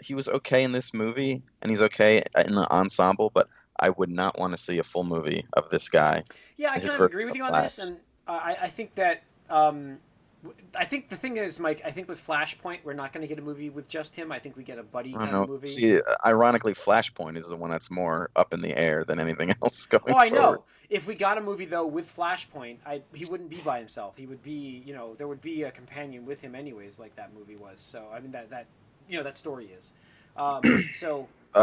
Speaker 2: He was okay in this movie, and he's okay in the ensemble, but I would not want to see a full movie of this guy.
Speaker 1: Yeah, I
Speaker 2: His
Speaker 1: kind of
Speaker 2: version
Speaker 1: agree with
Speaker 2: of
Speaker 1: you on
Speaker 2: Flash.
Speaker 1: this, and I think that I think the thing is, Mike. I think with Flashpoint, we're not going to get a movie with just him. I think we get a buddy
Speaker 2: I
Speaker 1: kind
Speaker 2: don't
Speaker 1: of
Speaker 2: know.
Speaker 1: movie.
Speaker 2: See, ironically, Flashpoint is the one that's more up in the air than anything else going
Speaker 1: Oh, I know.
Speaker 2: forward.
Speaker 1: If we got a movie though with Flashpoint, he wouldn't be by himself. He would be, there would be a companion with him anyways, like that movie was. So I mean that story is. So I don't
Speaker 2: A
Speaker 1: think he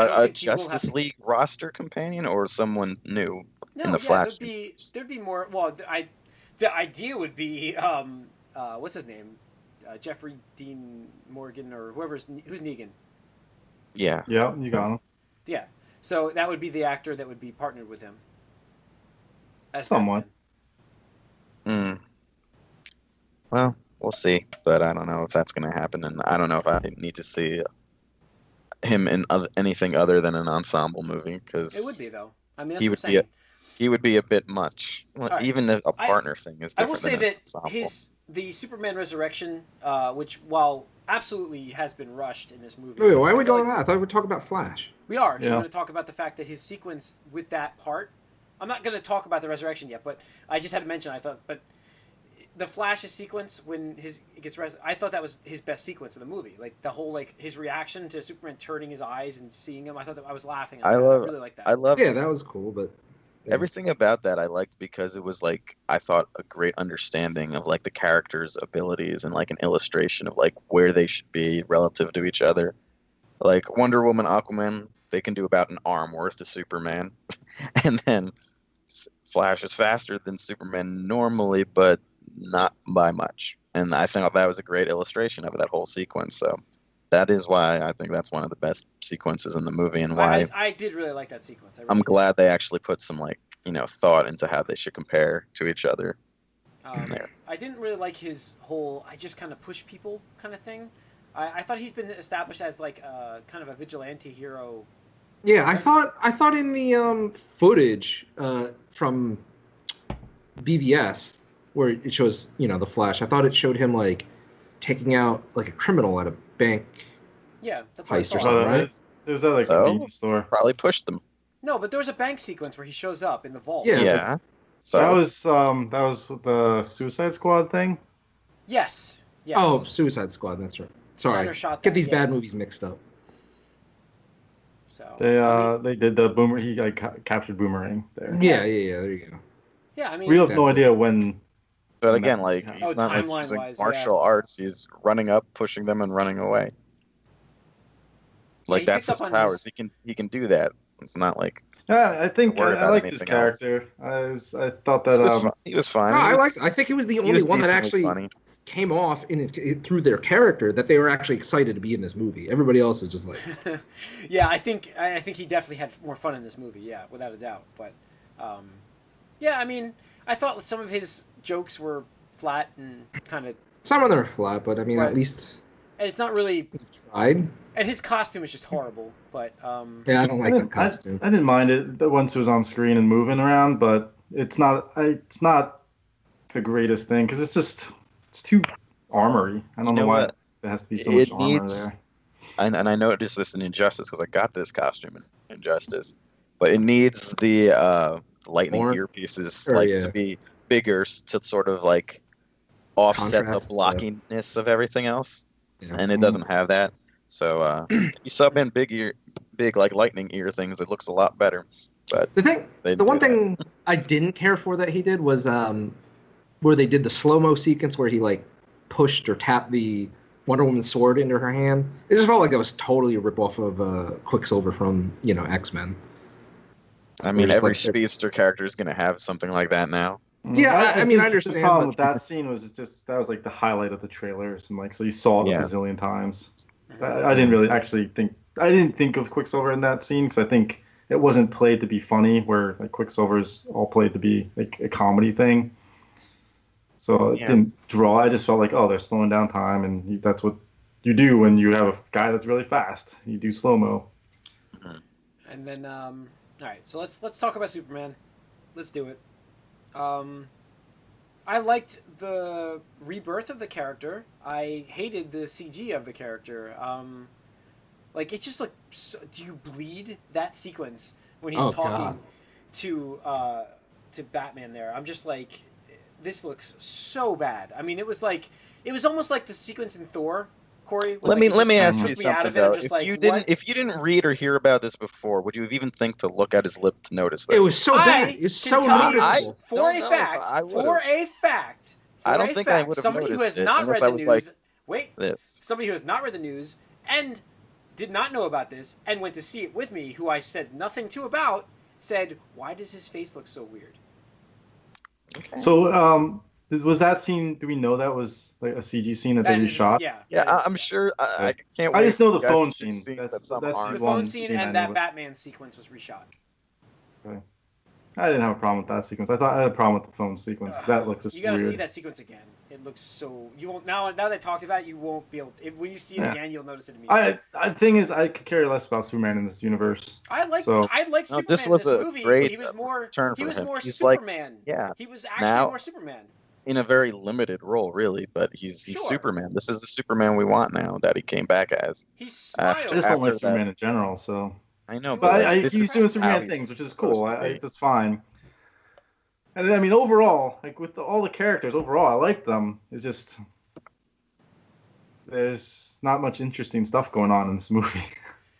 Speaker 1: will have
Speaker 2: Justice
Speaker 1: to-
Speaker 2: League roster companion or someone new
Speaker 1: No,
Speaker 2: in the
Speaker 1: yeah,
Speaker 2: Flash?
Speaker 1: there'd be more. Well, the idea would be what's his name, Jeffrey Dean Morgan or who's Negan.
Speaker 2: Yeah.
Speaker 3: Yeah, you got him.
Speaker 1: Yeah, so that would be the actor that would be partnered with him. As
Speaker 3: Somewhat.
Speaker 1: Batman.
Speaker 2: Well, we'll see, but I don't know if that's going to happen, and I don't know if I need to see him in anything other than an ensemble movie because
Speaker 1: It would be though. I mean, that's
Speaker 2: he
Speaker 1: what
Speaker 2: would
Speaker 1: I'm
Speaker 2: be
Speaker 1: saying.
Speaker 2: he would be a bit much.
Speaker 1: right.
Speaker 2: Even a partner thing is
Speaker 1: I
Speaker 2: different
Speaker 1: will say
Speaker 2: than an
Speaker 1: that
Speaker 2: ensemble.
Speaker 1: the Superman Resurrection, which while absolutely has been rushed in this movie.
Speaker 4: Wait, why are we
Speaker 1: I feel
Speaker 4: going
Speaker 1: like
Speaker 4: on that? I thought we were talking about Flash.
Speaker 1: We are. So
Speaker 3: Yeah.
Speaker 1: I'm going to talk about the fact that his sequence with that part. I'm not going to talk about the resurrection yet, but I just had to mention. But the Flash's sequence when it gets I thought that was his best sequence of the movie. Like the whole his reaction to Superman turning his eyes and seeing him. I thought that I was laughing.
Speaker 2: I
Speaker 1: really like that.
Speaker 2: I love
Speaker 4: Yeah, that was cool, but yeah.
Speaker 2: everything about that I liked because it was I thought a great understanding of the characters' abilities and an illustration of where they should be relative to each other. Like Wonder Woman, Aquaman, they can do about an arm worth of Superman, and then Flash is faster than Superman normally, but not by much. And I think that was a great illustration of that whole sequence. So that is why I think that's one of the best sequences in the movie, and why
Speaker 1: I did really like that sequence. I really
Speaker 2: I'm
Speaker 1: did.
Speaker 2: glad they actually put some thought into how they should compare to each other. There.
Speaker 1: I didn't really like his whole I just kind of push people kind of thing. I thought he's been established as kind of a vigilante hero.
Speaker 4: Yeah, I thought in the footage from BVS where it shows the Flash, I thought it showed him taking out a criminal at a bank.
Speaker 1: Yeah, that's what I
Speaker 4: Heist or
Speaker 1: thought.
Speaker 4: something. right?
Speaker 3: It was at a
Speaker 2: So?
Speaker 3: convenience store.
Speaker 2: Probably pushed them.
Speaker 1: No, but there was a bank sequence where he shows up in the vault.
Speaker 4: Yeah.
Speaker 2: Yeah. So
Speaker 3: That was the Suicide Squad thing.
Speaker 1: Yes. Yes.
Speaker 4: Oh, Suicide Squad. That's right. Sorry,
Speaker 1: Snyder shot
Speaker 4: get
Speaker 1: that,
Speaker 4: these
Speaker 1: yeah.
Speaker 4: bad movies mixed up.
Speaker 1: So
Speaker 3: They did the boomer. He captured Boomerang there.
Speaker 4: Yeah. There you go.
Speaker 1: yeah, I mean,
Speaker 3: We have no
Speaker 4: That's it.
Speaker 3: idea when.
Speaker 2: But
Speaker 3: when that
Speaker 2: again,
Speaker 3: was
Speaker 2: he's
Speaker 3: happening.
Speaker 2: not
Speaker 1: timeline-wise,
Speaker 2: using
Speaker 1: yeah.
Speaker 2: martial arts. He's running up, pushing them, and running away.
Speaker 1: Yeah, he
Speaker 2: That's
Speaker 1: picked
Speaker 2: his
Speaker 1: up on
Speaker 2: powers.
Speaker 1: his-
Speaker 2: he can do that. It's not like
Speaker 3: I think
Speaker 2: worry
Speaker 3: I
Speaker 2: about
Speaker 3: liked his
Speaker 2: anything else.
Speaker 3: character. I thought that
Speaker 2: he was fine.
Speaker 4: No,
Speaker 2: He
Speaker 4: I
Speaker 2: was-
Speaker 4: I think it was the
Speaker 2: he
Speaker 4: only
Speaker 2: was
Speaker 4: one that
Speaker 2: decently
Speaker 4: actually
Speaker 2: funny.
Speaker 4: came off through their character that they were actually excited to be in this movie. Everybody else is just like,
Speaker 1: yeah, I think he definitely had more fun in this movie. Yeah, without a doubt. But yeah, I mean, I thought some of his jokes were flat and kind of.
Speaker 4: Some of them are flat, but I mean,
Speaker 1: Right.
Speaker 4: at least
Speaker 1: And it's not really.
Speaker 4: he tried.
Speaker 1: And his costume is just horrible. But
Speaker 4: Yeah, I don't like that costume.
Speaker 3: I didn't mind it once it was on screen and moving around, but it's not the greatest thing because it's too armory. I don't know why
Speaker 2: what?
Speaker 3: there has to be so much
Speaker 2: It
Speaker 3: armor
Speaker 2: needs-
Speaker 3: there.
Speaker 2: And I noticed this in Injustice because I got this costume in Injustice, but it needs the lightning
Speaker 4: More-
Speaker 2: earpieces
Speaker 4: or,
Speaker 2: to be bigger to sort of like offset the blockiness of everything else,
Speaker 4: Yeah.
Speaker 2: and it doesn't have that. So you sub in big like lightning ear things, it looks a lot better. But
Speaker 4: The one thing I didn't care for that he did was where they did the slow-mo sequence where he like pushed or tapped the Wonder Woman's sword into her hand. It just felt like it was totally a ripoff of Quicksilver from X-Men.
Speaker 2: I mean,
Speaker 4: There's,
Speaker 2: every
Speaker 4: like,
Speaker 2: speedster character is going to have something like that now.
Speaker 4: Yeah, I mean, I
Speaker 3: think
Speaker 4: understand,
Speaker 3: The problem
Speaker 4: but-
Speaker 3: with that scene was just that was like the highlight of the trailers, and like so you saw it
Speaker 2: Yeah.
Speaker 3: a bazillion times. I didn't really actually think of Quicksilver in that scene because I think it wasn't played to be funny, where like Quicksilver's all played to be like a comedy thing. So it didn't draw. I just felt like, oh, they're slowing down time, and that's what you do when you have a guy that's really fast. You do slow mo.
Speaker 1: And then, all right. So let's talk about Superman. Let's do it. I liked the rebirth of the character. I hated the CG of the character. Like it just like, do you bleed that sequence when he's talking
Speaker 4: God.
Speaker 1: to Batman? There, I'm just like, this looks so bad. I mean, it was almost like the sequence in Thor. Corey,
Speaker 2: Let me ask
Speaker 1: took
Speaker 2: you
Speaker 1: me out
Speaker 2: something
Speaker 1: of it. I'm
Speaker 2: though.
Speaker 1: just
Speaker 2: If
Speaker 1: like,
Speaker 2: you
Speaker 1: what?
Speaker 2: didn't read or hear about this before, would you have even think to look at his lip to notice that?
Speaker 4: It was so bad.
Speaker 1: I
Speaker 4: It's
Speaker 1: can
Speaker 4: so
Speaker 1: tell you
Speaker 4: noticeable.
Speaker 1: for
Speaker 2: don't
Speaker 1: a
Speaker 2: know if
Speaker 1: fact.
Speaker 2: I would've.
Speaker 1: For a fact.
Speaker 2: I don't think I would have
Speaker 1: Somebody who
Speaker 2: noticed
Speaker 1: has
Speaker 2: it
Speaker 1: not
Speaker 2: unless
Speaker 1: read
Speaker 2: I
Speaker 1: the
Speaker 2: was
Speaker 1: news.
Speaker 2: like
Speaker 1: Wait.
Speaker 2: this.
Speaker 1: Somebody who has not read the news and did not know about this and went to see it with me, who I said nothing to about, said, "Why does his face look so weird?"
Speaker 2: Okay.
Speaker 3: So was that scene? Do we know that was like a CG scene that they
Speaker 1: That is,
Speaker 3: reshot?
Speaker 1: yeah.
Speaker 2: Yeah,
Speaker 1: that is-
Speaker 2: I'm sure. I can't.
Speaker 3: I
Speaker 2: wait
Speaker 3: just know
Speaker 2: for
Speaker 3: the
Speaker 2: you guys
Speaker 3: phone
Speaker 2: to do
Speaker 3: scene.
Speaker 2: scenes
Speaker 3: That's
Speaker 2: that some
Speaker 3: the
Speaker 2: aren't.
Speaker 1: The
Speaker 3: one
Speaker 1: phone scene
Speaker 3: scene I
Speaker 1: and
Speaker 3: know
Speaker 1: that
Speaker 3: about.
Speaker 1: Batman sequence was reshot.
Speaker 3: I didn't have a problem with that sequence. I thought I had a problem with the phone sequence because that looks just
Speaker 1: You gotta
Speaker 3: weird.
Speaker 1: see that sequence again. It looks so. You won't now. Now that I talked about it, you won't be able. When you see it
Speaker 3: Yeah.
Speaker 1: again, you'll notice it immediately.
Speaker 3: The thing is, I could care less about Superman in this universe.
Speaker 1: I like
Speaker 3: So-
Speaker 1: No,
Speaker 2: No,
Speaker 1: Superman
Speaker 2: this was
Speaker 1: in
Speaker 2: a
Speaker 1: this movie.
Speaker 2: great
Speaker 1: He was more
Speaker 2: turn
Speaker 1: He
Speaker 2: for
Speaker 1: was
Speaker 2: him.
Speaker 1: more
Speaker 2: He's like-
Speaker 1: Superman.
Speaker 2: yeah.
Speaker 1: He was actually
Speaker 2: Now-
Speaker 1: more Superman.
Speaker 2: In a very limited role, really, but he's
Speaker 1: Sure.
Speaker 2: Superman. This is the Superman we want now that he came back as.
Speaker 1: He
Speaker 3: I
Speaker 1: smiled.
Speaker 3: just don't like
Speaker 2: After that-
Speaker 3: Superman in general. So,
Speaker 2: I know,
Speaker 1: It
Speaker 3: but
Speaker 1: was-
Speaker 3: I
Speaker 2: this
Speaker 3: he's
Speaker 2: is
Speaker 3: doing
Speaker 2: how
Speaker 3: Superman
Speaker 2: he's
Speaker 3: things, which is
Speaker 2: supposed
Speaker 3: cool.
Speaker 2: to be.
Speaker 3: That's fine. And I mean, overall, like with all the characters, overall, I like them. It's just there's not much interesting stuff going on in this movie.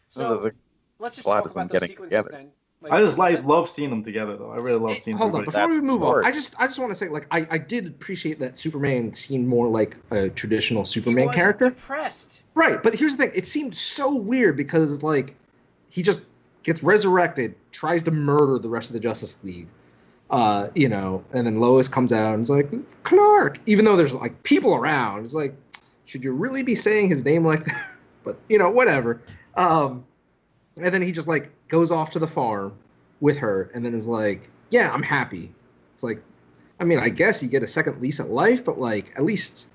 Speaker 1: So let's just
Speaker 2: plot
Speaker 1: talk
Speaker 2: is them
Speaker 1: about those
Speaker 2: getting
Speaker 1: sequences
Speaker 2: together.
Speaker 1: then.
Speaker 3: I just love seeing them together, though. I really love seeing
Speaker 4: Hold on,
Speaker 3: everybody.
Speaker 4: before we
Speaker 2: That's the
Speaker 4: move on,
Speaker 2: story.
Speaker 4: I just want to say, like, I did appreciate that Superman seemed more like a traditional
Speaker 1: He
Speaker 4: Superman
Speaker 1: was
Speaker 4: character.
Speaker 1: depressed.
Speaker 4: Right, but here's the thing: it seemed so weird because, like, he just gets resurrected, tries to murder the rest of the Justice League, and then Lois comes out and is like, Clark, even though there's like people around. It's like, should you really be saying his name like that? But whatever. And then he just like goes off to the farm with her, and then is like, yeah, I'm happy. It's like, I mean, I guess you get a second lease at life, but like at least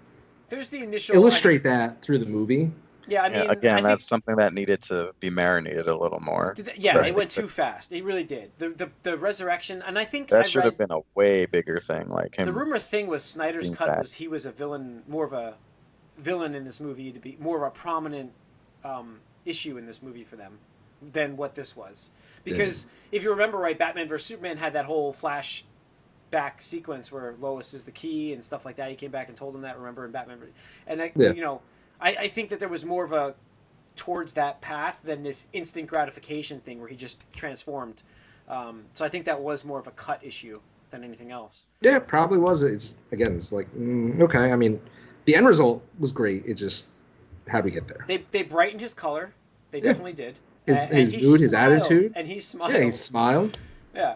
Speaker 1: There's the initial
Speaker 4: illustrate that through the movie.
Speaker 1: Yeah, I mean,
Speaker 2: Yeah, again,
Speaker 1: I think,
Speaker 2: that's something that needed to be marinated a little more.
Speaker 1: yeah,
Speaker 2: Right.
Speaker 1: it went too fast. It really did. The resurrection, and I think
Speaker 2: That
Speaker 1: I
Speaker 2: should
Speaker 1: read
Speaker 2: have been a way bigger thing, like him.
Speaker 1: the rumor thing was Snyder's
Speaker 2: being
Speaker 1: cut
Speaker 2: back.
Speaker 1: was he was a villain, more of a villain in this movie, to be more of a prominent issue in this movie for them than what this was. Because if you remember right, Batman vs Superman had that whole flashback sequence where Lois is the key and stuff like that. He came back and told him that. Remember in Batman, and I think that there was more of a towards that path than this instant gratification thing where he just transformed. So I think that was more of a cut issue than anything else.
Speaker 4: Yeah, it probably was. It's like okay. I mean, the end result was great. It just how do we get there?
Speaker 1: They brightened his color. They definitely did.
Speaker 4: His
Speaker 1: And he
Speaker 4: mood, his
Speaker 1: smiled,
Speaker 4: attitude.
Speaker 1: and he smiled.
Speaker 4: Yeah, he smiled,
Speaker 1: Yeah.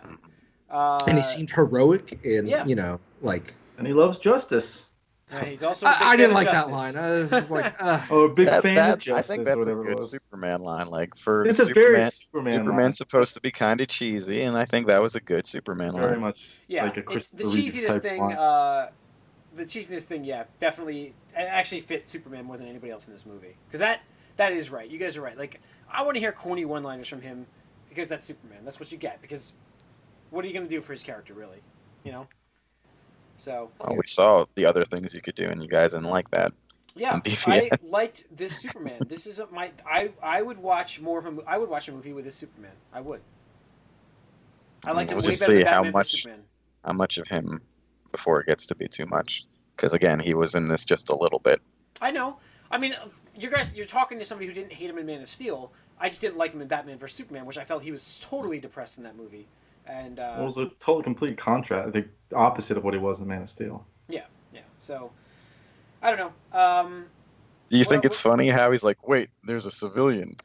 Speaker 4: and he seemed heroic, and
Speaker 1: yeah.
Speaker 4: like.
Speaker 3: And he loves justice.
Speaker 1: Yeah, he's also a big
Speaker 4: I
Speaker 1: fan
Speaker 4: didn't
Speaker 1: of
Speaker 4: like that
Speaker 1: justice.
Speaker 4: line. I was just like,
Speaker 3: Oh, a big
Speaker 2: That-
Speaker 3: fan
Speaker 2: that-
Speaker 3: of justice.
Speaker 2: I think that's a
Speaker 3: whatever it
Speaker 2: good
Speaker 3: was.
Speaker 2: Superman line. Like for
Speaker 3: It's a
Speaker 2: Superman,
Speaker 3: very Superman.
Speaker 2: Superman's
Speaker 3: line.
Speaker 2: supposed to be kind of cheesy, and I think that was a good Superman
Speaker 3: Very
Speaker 2: line.
Speaker 3: much
Speaker 1: Yeah,
Speaker 3: like a
Speaker 1: it's the
Speaker 3: Christopher Reeves
Speaker 1: cheesiness
Speaker 3: type
Speaker 1: thing.
Speaker 3: line.
Speaker 1: the cheesiness thing, yeah, definitely actually fit Superman more than anybody else in this movie. Because that is right. You guys are right. Like, I want to hear corny one-liners from him because that's Superman. That's what you get. Because what are you going to do for his character, really? You know? So.
Speaker 2: Well, we saw the other things you could do, and you guys didn't like that.
Speaker 1: Yeah, I liked this Superman. This is I would watch more of a. I would watch a movie with this Superman. I would. I liked him way better than Batman vs Superman.
Speaker 2: How much of him before it gets to be too much? Because again, he was in this just a little bit.
Speaker 1: I know. I mean, you're talking to somebody who didn't hate him in Man of Steel. I just didn't like him in Batman vs Superman, which I felt he was totally depressed in that movie. And
Speaker 3: it was a total complete contrast, the opposite of what he was in Man of Steel.
Speaker 1: Yeah. So, I don't know.
Speaker 2: Do you think it's funny how he's like, wait, there's a civilian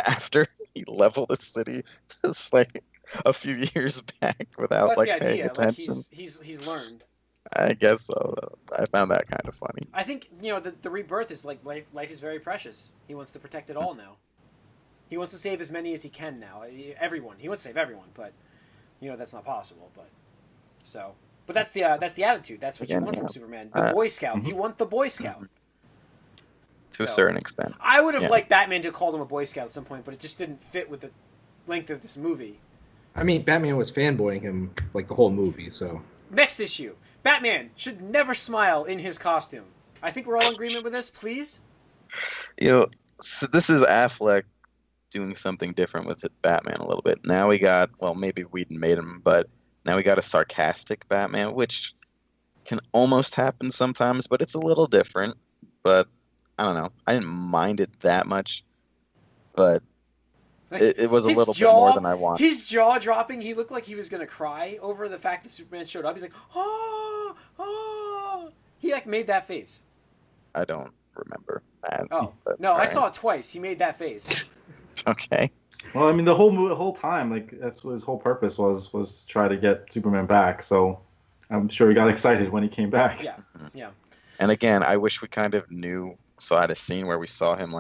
Speaker 2: after he leveled a city just like a few years back without like paying attention?
Speaker 1: Like he's learned.
Speaker 2: I guess so. I found that kind of funny.
Speaker 1: I think, the rebirth is like life is very precious. He wants to protect it all now. He wants to save as many as he can now. Everyone. He wants to save everyone, but that's not possible. But that's the attitude. That's what you want from Superman. The Boy Scout. You want the Boy Scout.
Speaker 2: To a certain extent.
Speaker 1: I would have liked Batman to have called him a Boy Scout at some point, but it just didn't fit with the length of this movie.
Speaker 4: I mean, Batman was fanboying him like the whole movie, so.
Speaker 1: Next issue. Batman should never smile in his costume. I think we're all in agreement with this, please?
Speaker 2: So this is Affleck doing something different with Batman a little bit. Now we got, well, maybe Whedon made him, but now we got a sarcastic Batman, which can almost happen sometimes, but it's a little different. But I don't know. I didn't mind it that much, but it was a little bit more than I wanted.
Speaker 1: His jaw dropping, he looked like he was going to cry over the fact that Superman showed up. He's like, oh, oh. He made that face.
Speaker 2: I don't remember that.
Speaker 1: Oh, no, I saw it twice. He made that face.
Speaker 2: Okay.
Speaker 3: Well, I mean, the whole time, that's what his whole purpose was try to get Superman back. So I'm sure he got excited when he came back.
Speaker 1: Yeah.
Speaker 2: And again, I wish we kind of saw a scene where we saw him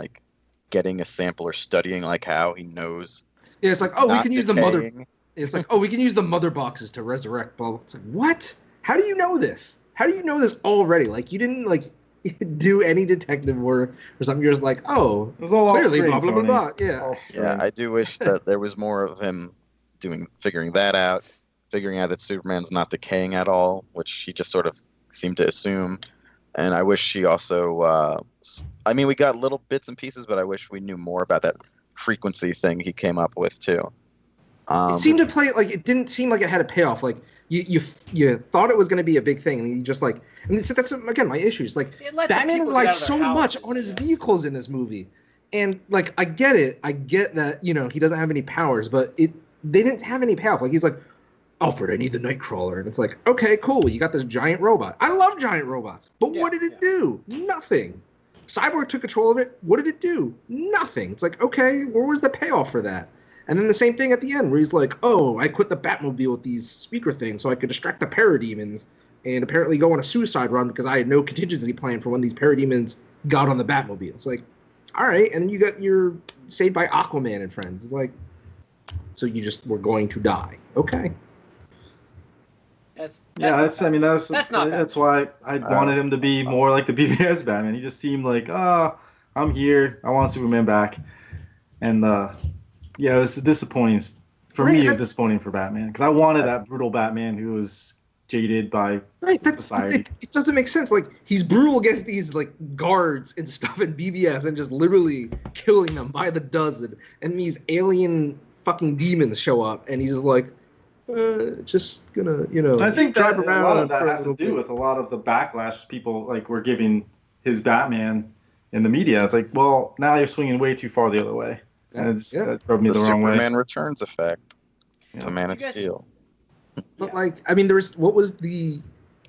Speaker 2: getting a sample or studying how he knows.
Speaker 4: Yeah, it's like, oh, we can use the mother. It's like, oh, we can use the mother boxes to resurrect Blah. It's like, what? How do you know this? How do you know this already? You didn't do any detective work or something. You're just like, oh,
Speaker 3: it was all
Speaker 4: clearly
Speaker 3: blah
Speaker 4: blah blah blah. Yeah.
Speaker 2: Yeah, I do wish that there was more of him figuring that out, figuring out that Superman's not decaying at all, which he just sort of seemed to assume. And I wish he also, we got little bits and pieces, but I wish we knew more about that frequency thing he came up with too.
Speaker 4: It seemed to play it didn't seem like it had a payoff. You thought it was going to be a big thing, and you just that's again my issues. Batman relied so much on his vehicles in this movie, and I get it. I get that he doesn't have any powers, but they didn't have any payoff. He's like, Alfred, I need the Nightcrawler. And it's like, okay, cool. You got this giant robot. I love giant robots. But what did it do? Nothing. Cyborg took control of it. What did it do? Nothing. It's like, okay, where was the payoff for that? And then the same thing at the end where he's like, oh, I quit the Batmobile with these speaker things so I could distract the parademons and apparently go on a suicide run because I had no contingency plan for when these parademons got on the Batmobile. It's like, all right. And then you got your Saved by Aquaman and friends. It's like, so you just were going to die. Okay.
Speaker 1: That's
Speaker 3: not bad. That's why I wanted him to be more like the BVS Batman. He just seemed like, I'm here. I want Superman back. And it was disappointing. For me, it was disappointing for Batman because I wanted that brutal Batman who was jaded by society.
Speaker 4: It doesn't make sense. He's brutal against these guards and stuff in BVS and just literally killing them by the dozen. And these alien fucking demons show up, and he's just like, just gonna,
Speaker 3: I think that a lot of that has to do with a lot of the backlash people were giving his Batman in the media. It's like, well, now you're swinging way too far the other way. And that rubbed me the wrong way.
Speaker 2: Superman Returns effect to Man of Steel.
Speaker 4: But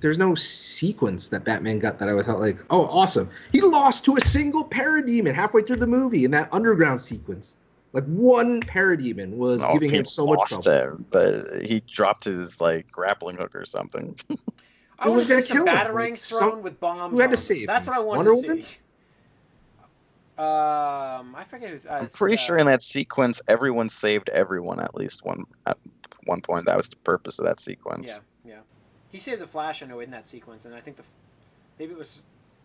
Speaker 4: there's no sequence that Batman got that I felt like, oh, awesome. He lost to a single parademon halfway through the movie in that underground sequence. One parademon was giving him so much trouble.
Speaker 2: But he dropped his grappling hook or something.
Speaker 1: I want to see some batarangs thrown with bombs.
Speaker 4: Who had to save?
Speaker 1: That's what I wanted to see. I forget who.
Speaker 2: I'm pretty sure in that sequence, everyone saved everyone at least at one point. That was the purpose of that sequence.
Speaker 1: Yeah. He saved the Flash, I know, in that sequence, and I think maybe it was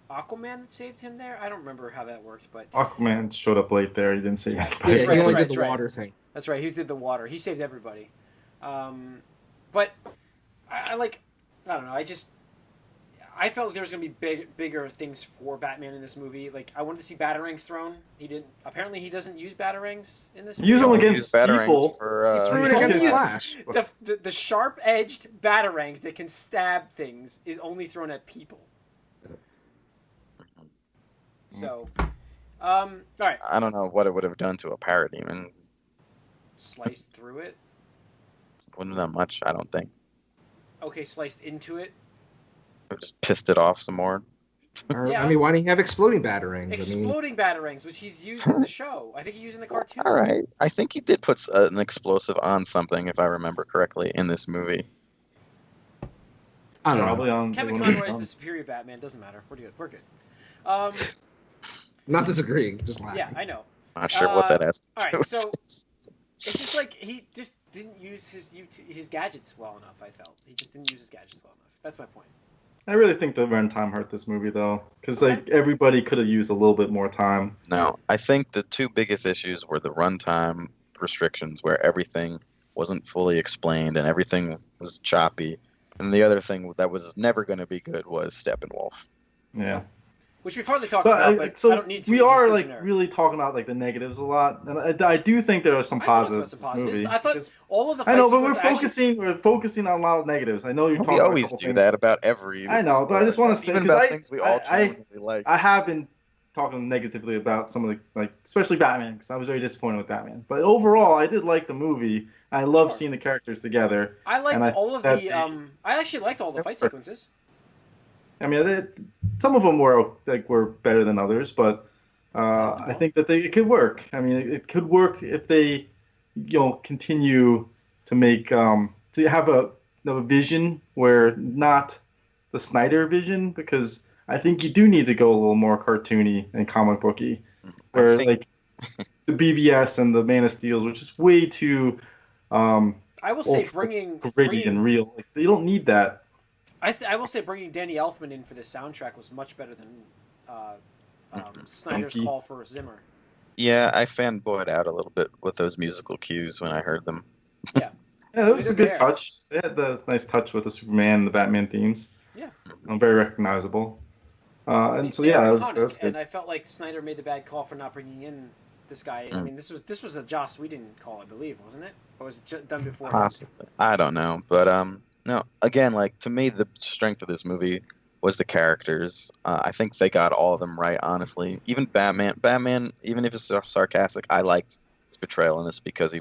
Speaker 1: Aquaman that saved him there. I don't remember how that worked, but
Speaker 3: Aquaman showed up late there. He didn't save anybody.
Speaker 4: Yeah,
Speaker 1: That's
Speaker 4: he
Speaker 1: right,
Speaker 4: only
Speaker 1: that's
Speaker 4: did the
Speaker 1: right.
Speaker 4: water thing.
Speaker 1: that's right. He did the water. He saved everybody. But I don't know. I felt like there was going to be bigger things for Batman in this movie. Like, I wanted to see batarangs thrown. Apparently he doesn't use batarangs in this movie.
Speaker 3: Use them
Speaker 2: Don't
Speaker 3: against
Speaker 2: use batarangs
Speaker 3: people.
Speaker 2: for,
Speaker 4: He threw it
Speaker 1: Don't
Speaker 4: against
Speaker 1: use
Speaker 4: Flash.
Speaker 1: the sharp-edged batarangs that can stab things is only thrown at people. So, all right.
Speaker 2: I don't know what it would have done to a parademon.
Speaker 1: Sliced through it.
Speaker 2: Wouldn't have done much, I don't think.
Speaker 1: Okay, sliced into it.
Speaker 2: It just pissed it off some more.
Speaker 4: Or,
Speaker 1: Yeah.
Speaker 4: I mean, why do you have exploding batarangs?
Speaker 1: Exploding batarangs, which he's used in the show. I think he used in the cartoon.
Speaker 2: All right. I think he did put an explosive on something, if I remember correctly, in this movie.
Speaker 4: I don't know.
Speaker 3: Probably on
Speaker 1: Kevin
Speaker 3: one of the
Speaker 1: Conroy is the
Speaker 3: films.
Speaker 1: superior Batman. Doesn't matter. We're good. We're good.
Speaker 4: Not disagreeing, just laughing.
Speaker 1: Yeah, I know.
Speaker 2: Not sure what that has to
Speaker 1: All
Speaker 2: do
Speaker 1: right, so
Speaker 2: with
Speaker 1: it's just like he just didn't use his gadgets well enough. I felt he just didn't use his gadgets well enough. That's my point.
Speaker 3: I really think the runtime hurt this movie though, because
Speaker 1: Okay.
Speaker 3: like everybody could have used a little bit more time.
Speaker 2: No, I think the two biggest issues were the runtime restrictions, where everything wasn't fully explained and everything was choppy. And the other thing that was never going to be good was Steppenwolf.
Speaker 3: Yeah.
Speaker 1: Which we've hardly talked
Speaker 3: But
Speaker 1: about, but
Speaker 3: so
Speaker 1: I don't need to.
Speaker 3: we
Speaker 1: It's
Speaker 3: are
Speaker 1: so
Speaker 3: like
Speaker 1: generic.
Speaker 3: really talking about like the negatives a lot, and I do think there are some
Speaker 1: I talked about
Speaker 3: positives.
Speaker 1: some
Speaker 3: in this
Speaker 1: positives.
Speaker 3: movie,
Speaker 1: I thought
Speaker 3: because-
Speaker 1: all of the
Speaker 3: I
Speaker 1: fight
Speaker 3: know, but
Speaker 1: sequences
Speaker 3: we're focusing on a lot of negatives. I know you're talking
Speaker 2: We
Speaker 3: about a
Speaker 2: always
Speaker 3: couple
Speaker 2: do
Speaker 3: things.
Speaker 2: that about every.
Speaker 3: I know, but I just wanna say,
Speaker 2: even
Speaker 3: 'cause
Speaker 2: about
Speaker 3: I-
Speaker 2: things we all
Speaker 3: I-
Speaker 2: genuinely like.
Speaker 3: I have been talking negatively about some of the like, especially Batman, because I was very disappointed with Batman. But overall, I did like the movie. I love
Speaker 1: Sure.
Speaker 3: seeing the characters together.
Speaker 1: I liked
Speaker 3: and I
Speaker 1: all of
Speaker 3: think
Speaker 1: the.
Speaker 3: that
Speaker 1: I actually liked all the fight sequences.
Speaker 3: I mean, some of them were better than others, but I think that it could work. I mean, it could work if they, continue to make to have a vision where not the Snyder vision, because I think you do need to go a little more cartoony and comic booky, where
Speaker 2: think-
Speaker 3: like the BVS and the Man of Steel's, which is way too
Speaker 1: I will say
Speaker 3: ultra
Speaker 1: bringing
Speaker 3: gritty and real. Like, you don't need that.
Speaker 1: I will say bringing Danny Elfman in for the soundtrack was much better than Snyder's
Speaker 3: Funky.
Speaker 1: call for Zimmer.
Speaker 2: Yeah, I fanboyed out a little bit with those musical cues when I heard them.
Speaker 3: Yeah, that was a
Speaker 1: They're
Speaker 3: good
Speaker 1: there.
Speaker 3: touch. They had the nice touch with the Superman and the Batman themes.
Speaker 1: Yeah.
Speaker 3: Very recognizable. And so
Speaker 1: They
Speaker 3: yeah,
Speaker 1: were
Speaker 3: that
Speaker 1: iconic,
Speaker 3: was good.
Speaker 1: and I felt like Snyder made the bad call for not bringing in this guy. I mean, this was a Joss Whedon call, I believe, wasn't it? Or was it done before?
Speaker 2: Possibly. I don't know, but no. Again, like to me, the strength of this movie was the characters. I think they got all of them right. Honestly, even Batman, even if it's sarcastic, I liked his portrayal in this because he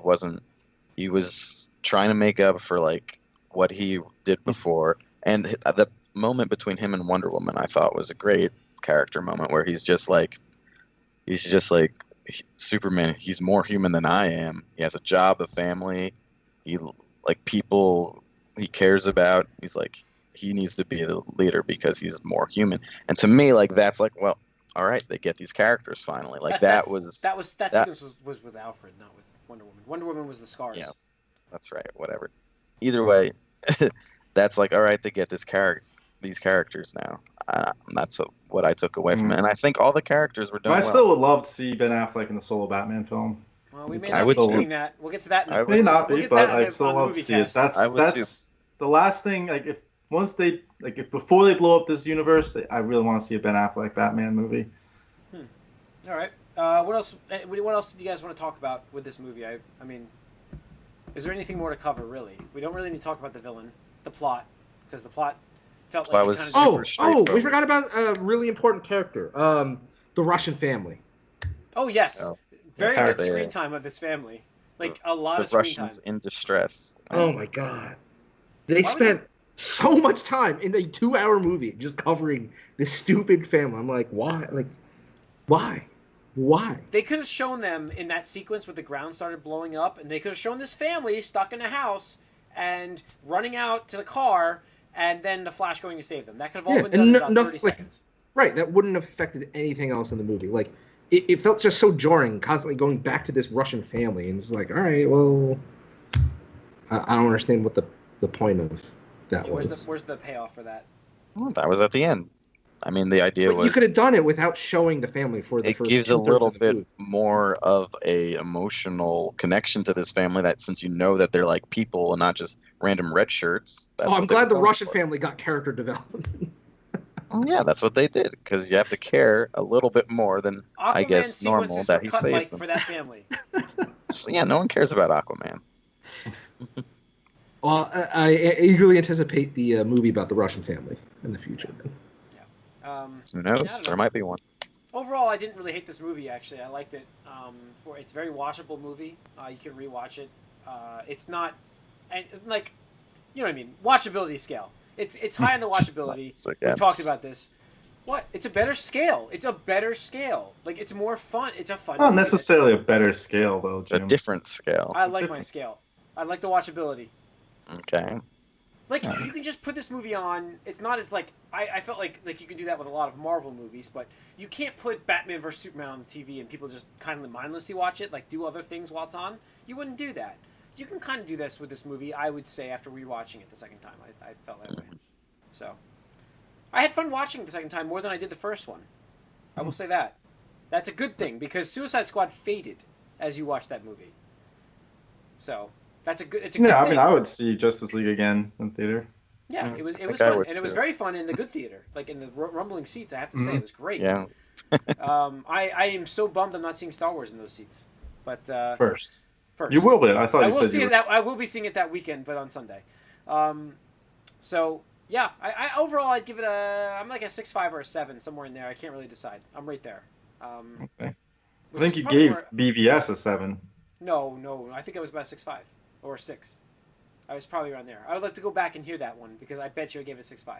Speaker 2: was trying to make up for like what he did before, and the moment between him and Wonder Woman, I thought was a great character moment where he's just like Superman. He's more human than I am. He has a job, a family. He like people he cares about. He's like he needs to be the leader because he's more human. And to me, like that's like, well, all right, they get these characters finally. Like that
Speaker 1: sequence was with Alfred, not with Wonder Woman. Wonder Woman was the scars.
Speaker 2: Yeah, that's right. Whatever. Either way, that's like all right, they get these characters now. That's what I took away from it, and I think all the characters were done
Speaker 3: I
Speaker 2: well.
Speaker 3: still would love to see Ben Affleck in the solo Batman film.
Speaker 1: Well, we may
Speaker 2: I
Speaker 1: not
Speaker 2: would
Speaker 1: be
Speaker 2: see-
Speaker 1: seeing that. We'll get to that.
Speaker 2: I would
Speaker 3: May not
Speaker 1: we'll
Speaker 3: be,
Speaker 1: get
Speaker 3: but
Speaker 1: that on
Speaker 3: I'd
Speaker 1: the
Speaker 3: still love to
Speaker 1: movie
Speaker 3: see it.
Speaker 1: cast.
Speaker 2: I would
Speaker 3: That's the last thing. Like if before they blow up this universe, I really want to see a Ben Affleck Batman movie.
Speaker 1: All right. What else? What else do you guys want to talk about with this movie? I mean, is there anything more to cover? Really, we don't really need to talk about the villain, the plot, because the plot felt
Speaker 2: Plot
Speaker 1: like
Speaker 2: was
Speaker 1: it
Speaker 2: super
Speaker 1: kind
Speaker 4: Oh, we
Speaker 2: straightforward.
Speaker 4: forgot about a really important character. The Russian family.
Speaker 1: Oh yes,
Speaker 2: Oh.
Speaker 1: very
Speaker 3: Yeah,
Speaker 1: good
Speaker 2: they-
Speaker 1: screen time of this family. Like a lot of
Speaker 2: The
Speaker 1: screen time.
Speaker 2: Russians in distress.
Speaker 4: Oh my god. They
Speaker 1: Why would
Speaker 4: spent so much time in a 2-hour movie just covering this stupid family. I'm like, why? Like, why? Why?
Speaker 1: They could have shown them in that sequence where the ground started blowing up, and they could have shown this family stuck in a house and running out to the car, and then the Flash going to save them. That could have all
Speaker 4: Yeah,
Speaker 1: been
Speaker 4: and
Speaker 1: done in
Speaker 4: no-
Speaker 1: about
Speaker 4: no-
Speaker 1: 30
Speaker 4: like-
Speaker 1: seconds.
Speaker 4: Right, that wouldn't have affected anything else in the movie. Like, it felt just so jarring, constantly going back to this Russian family, and it's like, all right, well, I don't understand what the point of that was.
Speaker 1: Where's the payoff for that?
Speaker 2: Well, that was at the end. I mean, the idea
Speaker 4: But
Speaker 2: was
Speaker 4: you could have done it without showing the family for the
Speaker 2: it
Speaker 4: first
Speaker 2: gives a
Speaker 4: 2/3
Speaker 2: little
Speaker 4: of the
Speaker 2: bit
Speaker 4: movie.
Speaker 2: more of a emotional connection to this family, that since you know that they're like people and not just random red shirts. That's
Speaker 4: Oh,
Speaker 2: what
Speaker 4: I'm
Speaker 2: they
Speaker 4: glad
Speaker 2: were
Speaker 4: the
Speaker 2: going
Speaker 4: Russian
Speaker 2: for.
Speaker 4: family got character development.
Speaker 2: Oh, yeah, that's what they did, because you have to care a little bit more than, I
Speaker 1: Aquaman
Speaker 2: guess, normal
Speaker 1: sequences were
Speaker 2: that he
Speaker 1: cut,
Speaker 2: saves
Speaker 1: Mike,
Speaker 2: them.
Speaker 1: for that family.
Speaker 2: So, yeah, no one cares about Aquaman.
Speaker 4: Well, I eagerly anticipate the movie about the Russian family in the future. Then.
Speaker 2: Who
Speaker 1: I
Speaker 2: knows?
Speaker 1: don't know.
Speaker 2: There might be one.
Speaker 1: Overall, I didn't really hate this movie. Actually, I liked it. It's a very watchable movie. You can rewatch it. It's not, and like, you know what I mean. Watchability scale. It's high on the watchability. We've talked about this. What? It's a better scale. It's a better scale. Like, it's more fun. It's a fun.
Speaker 3: Not
Speaker 1: movie.
Speaker 3: necessarily a better scale though,
Speaker 2: It's a
Speaker 3: Jim.
Speaker 2: different scale.
Speaker 1: I like my scale. I like the watchability.
Speaker 2: Okay.
Speaker 1: Like, you can just put this movie on. It's not as like I felt like you can do that with a lot of Marvel movies, but you can't put Batman vs Superman on the TV and people just kind of mindlessly watch it, like do other things while it's on. You wouldn't do that. You can kind of do this with this movie, I would say, after rewatching it the second time. I felt that way. So, I had fun watching it the second time more than I did the first one. I will say that. That's a good thing, because Suicide Squad faded as you watch that movie. So, it's a good thing.
Speaker 3: I mean, I would see Justice League again in theater.
Speaker 1: Yeah, it was
Speaker 2: I
Speaker 1: fun,
Speaker 2: would
Speaker 1: and it was
Speaker 2: too.
Speaker 1: very fun in the good theater, like in the rumbling seats. I have to say, it was great.
Speaker 2: Yeah.
Speaker 1: I am so bummed I'm not seeing Star Wars in those seats, but
Speaker 3: First.
Speaker 1: first
Speaker 3: You will be. I thought
Speaker 1: I
Speaker 3: you
Speaker 1: will
Speaker 3: said
Speaker 1: see
Speaker 3: you
Speaker 1: it that I will be seeing it that weekend, but on Sunday. So yeah, I overall I'd give it I'm like a 6.5 or a 7, somewhere in there. I can't really decide. I'm right there.
Speaker 3: Okay. I
Speaker 1: Which
Speaker 3: think
Speaker 1: is
Speaker 3: you
Speaker 1: probably
Speaker 3: gave
Speaker 1: where-
Speaker 3: BVS a 7.
Speaker 1: No, I think I was about 6.5 or 6. I was probably around there. I would like to go back and hear that one, because I bet you I gave it 6.5.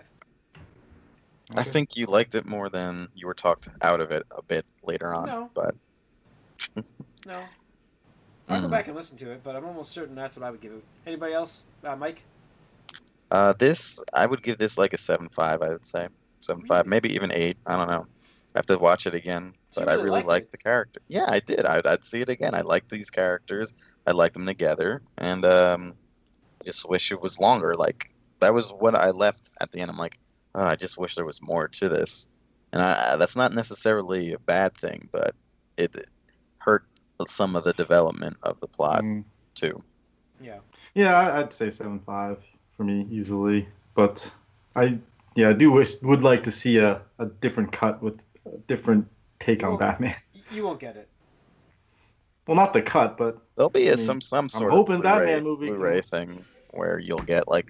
Speaker 2: I think you liked it more than you were talked out of it a bit later on.
Speaker 1: No.
Speaker 2: But
Speaker 1: No. I'll go back and listen to it, but I'm almost certain that's what I would give it. Anybody else? Mike?
Speaker 2: this, I would give this like a 7.5, I would say. 7.5,
Speaker 1: Really?
Speaker 2: maybe even 8. I don't know. I have to watch it again.
Speaker 1: So you
Speaker 2: But I
Speaker 1: really
Speaker 2: really
Speaker 1: liked
Speaker 2: liked
Speaker 1: it?
Speaker 2: the character. Yeah, I did. I'd see it again. I like these characters. I like them together. And I just wish it was longer. Like, that was what I left at the end. I'm like, oh, I just wish there was more to this. And that's not necessarily a bad thing, but it hurt some of the development of the plot, too.
Speaker 1: Yeah.
Speaker 3: Yeah, I'd say 7.5 for me easily. But I would like to see a different cut with a different take on
Speaker 1: Well,
Speaker 3: Batman.
Speaker 1: You won't get it.
Speaker 3: Well, not the cut, but
Speaker 2: There'll be
Speaker 3: I mean,
Speaker 2: some sort
Speaker 3: hoping
Speaker 2: of
Speaker 3: Batman movie
Speaker 2: Blu-ray
Speaker 3: comes.
Speaker 2: thing where you'll get like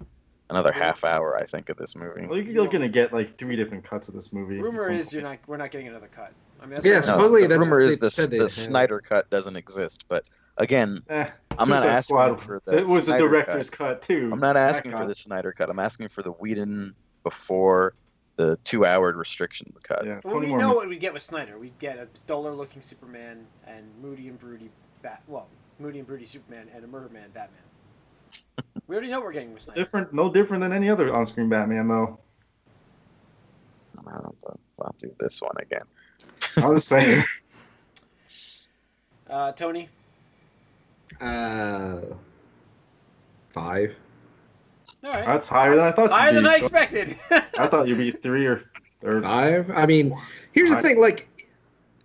Speaker 2: another
Speaker 1: Yeah.
Speaker 2: half hour, I think, of this movie.
Speaker 3: well, you're gonna get like 3 different cuts of this movie.
Speaker 1: Rumor
Speaker 3: at some
Speaker 1: is
Speaker 3: point.
Speaker 1: we're not getting another cut. I mean, that's
Speaker 4: Yeah,
Speaker 1: what I heard.
Speaker 4: supposedly
Speaker 2: the
Speaker 4: that's
Speaker 2: rumor is
Speaker 4: they said they'd
Speaker 2: the
Speaker 4: have it.
Speaker 2: Snyder cut doesn't exist, but again, I'm not
Speaker 3: Suicide
Speaker 2: asking
Speaker 3: Squad,
Speaker 2: for the
Speaker 3: it was the
Speaker 2: Snyder
Speaker 3: director's cut too.
Speaker 2: I'm not
Speaker 3: That
Speaker 2: asking for
Speaker 3: cut.
Speaker 2: the Snyder cut. I'm asking for the Whedon before the 2-hour restriction cut.
Speaker 3: Yeah,
Speaker 1: Well,
Speaker 3: 20
Speaker 1: we
Speaker 3: more
Speaker 1: know
Speaker 3: minutes.
Speaker 1: what we get with Snyder. We get a duller-looking Superman and moody and broody Superman and a Murder Man Batman. We already know what we're getting with Snyder.
Speaker 3: No different than any other on-screen Batman though.
Speaker 2: I'll do this one again.
Speaker 3: I was saying.
Speaker 1: Tony?
Speaker 4: 5.
Speaker 1: All right.
Speaker 3: That's higher than I thought.
Speaker 1: Higher
Speaker 3: you'd
Speaker 1: than
Speaker 3: be.
Speaker 1: I expected.
Speaker 3: I thought you'd be 3 or
Speaker 4: 5. I mean, here's the thing. Like,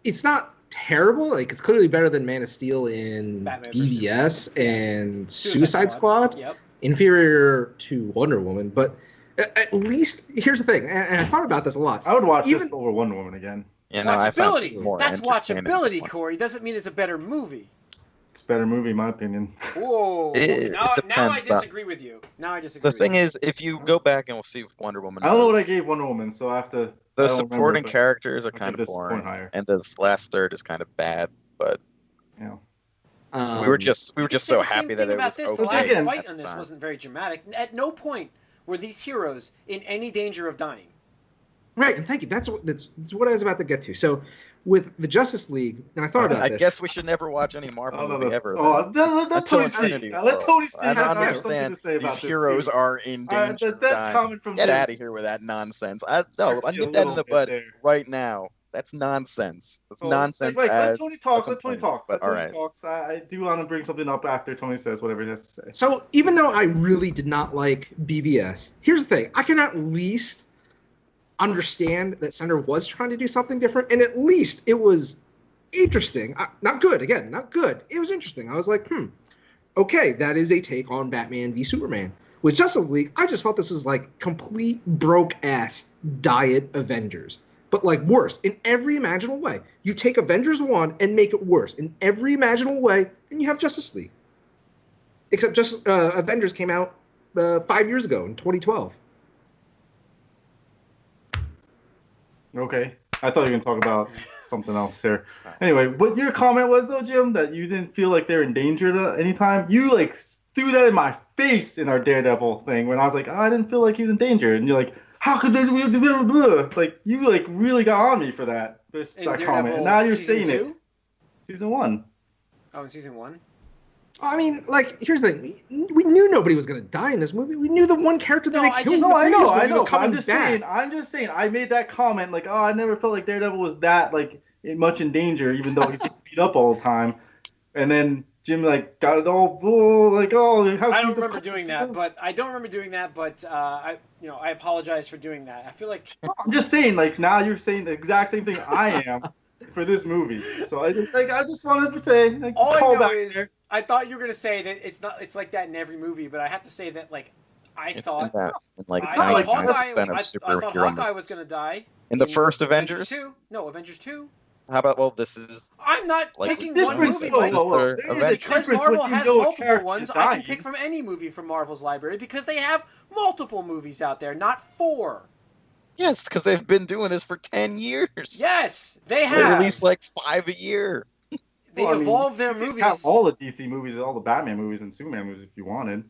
Speaker 4: it's not terrible. Like, it's clearly better than Man of Steel in
Speaker 1: Batman versus
Speaker 4: BVS and Suicide Squad.
Speaker 1: Yep.
Speaker 4: Inferior to Wonder Woman, but at least here's the thing, and I thought about this a lot.
Speaker 3: I would watch
Speaker 4: Even-
Speaker 3: this over Wonder Woman again.
Speaker 2: Yeah, no, I found
Speaker 1: Watchability.
Speaker 2: it more
Speaker 1: That's
Speaker 2: entertaining than
Speaker 1: watchability,
Speaker 2: one.
Speaker 1: Corey. Doesn't mean it's a better movie.
Speaker 3: It's a better movie, in my opinion.
Speaker 1: Whoa.
Speaker 2: It
Speaker 1: now I
Speaker 2: depends on-
Speaker 1: disagree with you.
Speaker 2: The thing is, if you go back and we'll see Wonder Woman,
Speaker 3: I don't know what I gave Wonder Woman, so I have to. I
Speaker 2: the
Speaker 3: don't remember
Speaker 2: supporting
Speaker 3: if I-
Speaker 2: characters are
Speaker 3: I'll
Speaker 2: kind
Speaker 3: give
Speaker 2: of
Speaker 3: this point
Speaker 2: boring,
Speaker 3: higher.
Speaker 2: and the last third is kind of bad. But we were just so happy that it was
Speaker 1: this. The
Speaker 2: okay.
Speaker 1: last
Speaker 3: Again-
Speaker 1: fight on this wasn't very dramatic. At no point were these heroes in any danger of dying.
Speaker 4: right, and thank you. That's what I was about to get to. So, with the Justice League, and I thought about
Speaker 2: I
Speaker 4: this.
Speaker 2: guess we should never watch any Marvel movie ever.
Speaker 3: Oh, let
Speaker 2: Until
Speaker 3: Tony speak.
Speaker 2: Infinity
Speaker 3: Let
Speaker 2: War.
Speaker 3: Tony speak.
Speaker 2: I don't
Speaker 3: I have something
Speaker 2: understand.
Speaker 3: to say about
Speaker 2: These
Speaker 3: this,
Speaker 2: heroes
Speaker 3: too.
Speaker 2: are in danger. of
Speaker 3: that
Speaker 2: dying.
Speaker 3: comment from
Speaker 2: Get
Speaker 3: him
Speaker 2: out of here with that nonsense. I
Speaker 3: hurts you a
Speaker 2: nip that in
Speaker 3: little
Speaker 2: the
Speaker 3: bit
Speaker 2: bud
Speaker 3: there.
Speaker 2: right now. That's nonsense. That's
Speaker 3: Oh,
Speaker 2: nonsense.
Speaker 3: Let
Speaker 2: as
Speaker 3: Tony talk.
Speaker 2: a
Speaker 3: Let Tony
Speaker 2: complaint.
Speaker 3: talk.
Speaker 2: But
Speaker 3: Let
Speaker 2: all
Speaker 3: Tony
Speaker 2: right.
Speaker 3: talk. I do want to bring something up after Tony says whatever he has to say.
Speaker 4: So, even though I really did not like BVS, here's the thing: I can at least understand that Snyder was trying to do something different, and at least it was interesting. Not good, again, not good. It was interesting. I was like, okay, that is a take on Batman v Superman. With Justice League, I just felt this was like complete broke-ass diet Avengers. But like worse, in every imaginable way. You take Avengers 1 and make it worse in every imaginable way, and you have Justice League. Except Avengers came out 5 years ago in 2012.
Speaker 3: Okay. I thought you were going to talk about something else here. Anyway, what your comment was, though, Jim, that you didn't feel like they're in danger at any time? You, like, threw that in my face in our Daredevil thing when I was like, I didn't feel like he was in danger. And you're like, how could they... Like, you, like, really got on me for that comment. And now you're saying it. Season 1.
Speaker 1: Oh, in Season 1?
Speaker 4: I mean, like, here's the thing. We knew nobody was going to die in this movie. We knew the one character that they killed.
Speaker 3: I know.
Speaker 4: I'm just saying.
Speaker 3: I made that comment, like, I never felt like Daredevil was that, like, much in danger, even though he's getting beat up all the time. And then Jim, like, got it all, like,
Speaker 1: I don't remember doing that, but I apologize for doing that. I feel like...
Speaker 3: I'm just saying, like, now you're saying the exact same thing I am for this movie. So I just wanted to say, like,
Speaker 1: all
Speaker 3: call
Speaker 1: I know
Speaker 3: back
Speaker 1: is...
Speaker 3: there.
Speaker 1: I thought you were gonna say that it's like that in every movie, but I have to say that I thought Hawkeye was gonna die
Speaker 2: in the first Avengers.
Speaker 1: Avengers 2.
Speaker 2: How about this is?
Speaker 1: I'm not picking one movie.
Speaker 3: Because
Speaker 1: Marvel has multiple ones. I can pick from any movie from Marvel's library because they have multiple movies out there, not 4.
Speaker 2: Yes, because they've been doing this for 10 years.
Speaker 1: Yes, they have.
Speaker 2: They release like 5 a year.
Speaker 1: They evolve their movies.
Speaker 3: You have all the DC movies, all the Batman movies, and Superman movies if you wanted.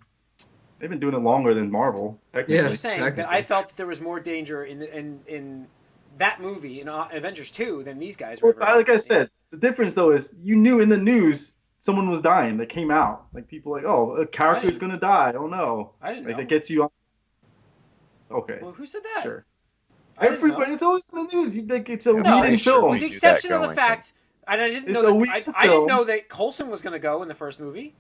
Speaker 3: They've been doing it longer than Marvel.
Speaker 1: Yeah, I'm just saying that I felt that there was more danger in that movie in Avengers 2 than these guys were.
Speaker 3: Well, like I said, the difference though is you knew in the news someone was dying. That came out. Like people like, oh, a character's gonna die. Oh no.
Speaker 1: I didn't know.
Speaker 3: That gets you on. Okay.
Speaker 1: Well, who said that?
Speaker 3: Sure. Everybody, it's always in the news. It's a leading film.
Speaker 1: With the exception of the fact. I didn't know that Coulson was going to go in the first movie.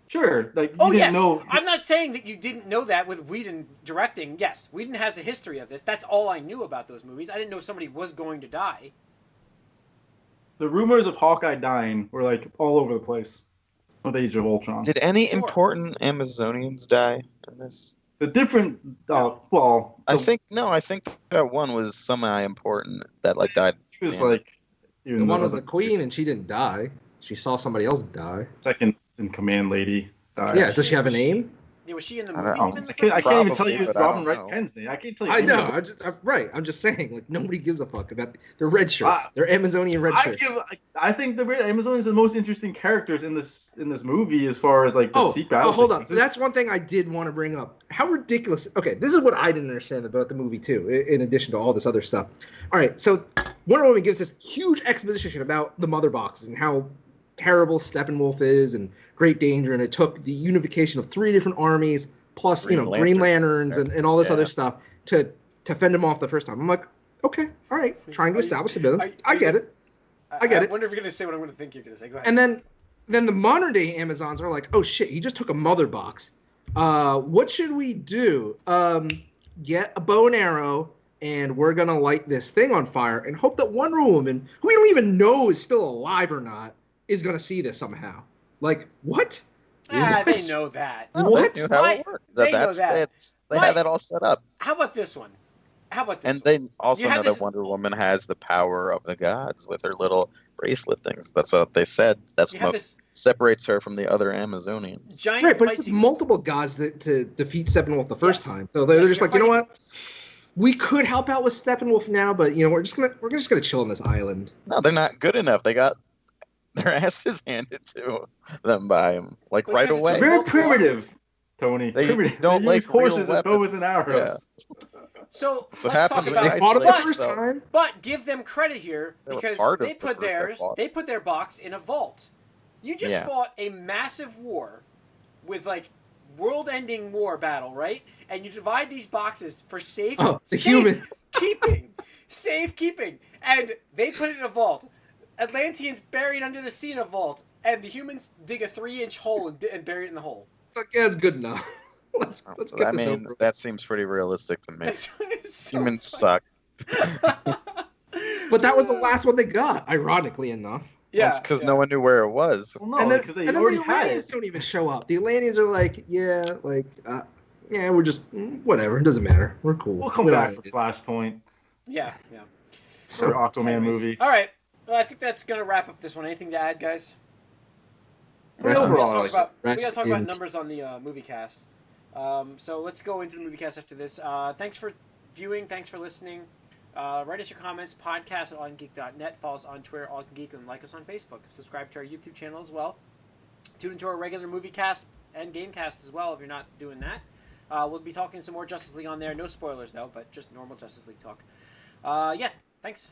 Speaker 3: Sure, like you didn't know.
Speaker 1: I'm not saying that you didn't know that with Whedon directing. Yes, Whedon has a history of this. That's all I knew about those movies. I didn't know somebody was going to die.
Speaker 3: The rumors of Hawkeye dying were like all over the place with Age of Ultron.
Speaker 2: Did any important Amazonians die in this?
Speaker 3: The different,
Speaker 2: I think that one was semi-important that like died.
Speaker 3: She was like.
Speaker 4: The one was the queen, and she didn't die. She saw somebody else die.
Speaker 3: Second in command lady died.
Speaker 4: Yeah, does she have a name?
Speaker 1: Yeah, was she in the movie?
Speaker 3: I can't even tell you Robin Wright Penn's name. I can't tell you.
Speaker 4: I know. I'm just saying. Like nobody gives a fuck about the red shirts. They're Amazonian red shirts.
Speaker 3: I think the Amazonians are the most interesting characters in this movie as far as like the Seek battle.
Speaker 4: Hold on. So that's one thing I did want to bring up. How ridiculous. Okay, this is what I didn't understand about the movie too. In addition to all this other stuff. All right, so Wonder Woman gives this huge exposition about the mother boxes and how terrible Steppenwolf is and Great Danger, and it took the unification of 3 different armies plus Green Lanterns and all this other stuff to fend him off the first time. I'm like, okay, all right, trying to establish the villain. I get it. I
Speaker 1: wonder if you're gonna say what I'm gonna think you're gonna say. Go ahead.
Speaker 4: And then the modern day Amazons are like, oh shit, he just took a mother box. What should we do? Get a bow and arrow, and we're gonna light this thing on fire and hope that Wonder Woman, who we don't even know is still alive or not, is gonna see this somehow. Like, what?
Speaker 1: They know that.
Speaker 4: What?
Speaker 2: They knew how it worked. They know that. They had that all set up.
Speaker 1: How about this one?
Speaker 2: And they also know that Wonder Woman has the power of the gods with her little bracelet things. That's what they said. That's what separates her from the other Amazonians.
Speaker 1: Giant
Speaker 4: right, but it's multiple gods to defeat Steppenwolf the first time. So they're just like, you know what? We could help out with Steppenwolf now, but we're just gonna chill on this island.
Speaker 2: No, they're not good enough. They got their asses handed to them by him, like right away.
Speaker 3: Very primitive, Tony.
Speaker 2: They
Speaker 3: primitive.
Speaker 2: don't
Speaker 3: use horses
Speaker 2: and
Speaker 3: bows and arrows.
Speaker 2: Yeah.
Speaker 1: So let's talk about
Speaker 4: they fought it the first time.
Speaker 1: But give them credit here because they put their box in a vault. You just fought a massive war with like world-ending war battle, right? And you divide these boxes for safekeeping, and they put it in a vault. Atlanteans buried under the sea in a vault, and the humans dig a 3-inch hole and bury it in the hole.
Speaker 4: It's like, yeah, it's good enough. Let's get this over.
Speaker 2: That seems pretty realistic to me.
Speaker 1: So
Speaker 2: Humans suck.
Speaker 4: But that was the last one they got, ironically enough.
Speaker 1: Yeah,
Speaker 2: That's because no one knew where it was.
Speaker 3: Well, no,
Speaker 4: and then,
Speaker 3: because they
Speaker 4: and then
Speaker 3: already
Speaker 4: the
Speaker 3: had
Speaker 4: Atlanteans
Speaker 3: it.
Speaker 4: don't even show up. The Atlanteans are like, yeah, we're just whatever. It doesn't matter. We're cool.
Speaker 3: We'll come
Speaker 4: We don't
Speaker 3: back
Speaker 4: need
Speaker 3: for
Speaker 4: it.
Speaker 3: Flashpoint
Speaker 1: yeah.
Speaker 3: or Aquaman
Speaker 1: Anyways.
Speaker 3: movie.
Speaker 1: All right. Well, I think that's gonna wrap up this one. Anything to add, guys?
Speaker 3: Rest
Speaker 1: we
Speaker 3: overall,
Speaker 1: gotta
Speaker 3: I
Speaker 1: talk
Speaker 3: like
Speaker 1: about, we
Speaker 4: Rest
Speaker 1: gotta talk
Speaker 4: in
Speaker 1: about numbers on the movie cast. So let's go into the movie cast after this. Thanks for viewing. Thanks for listening. Write us your comments. Podcast at allcangeek.net. Follow us on Twitter, allcangeek, and like us on Facebook. Subscribe to our YouTube channel as well. Tune into our regular movie cast and game cast as well if you're not doing that. We'll be talking some more Justice League on there. No spoilers though, but just normal Justice League talk. Yeah. Thanks.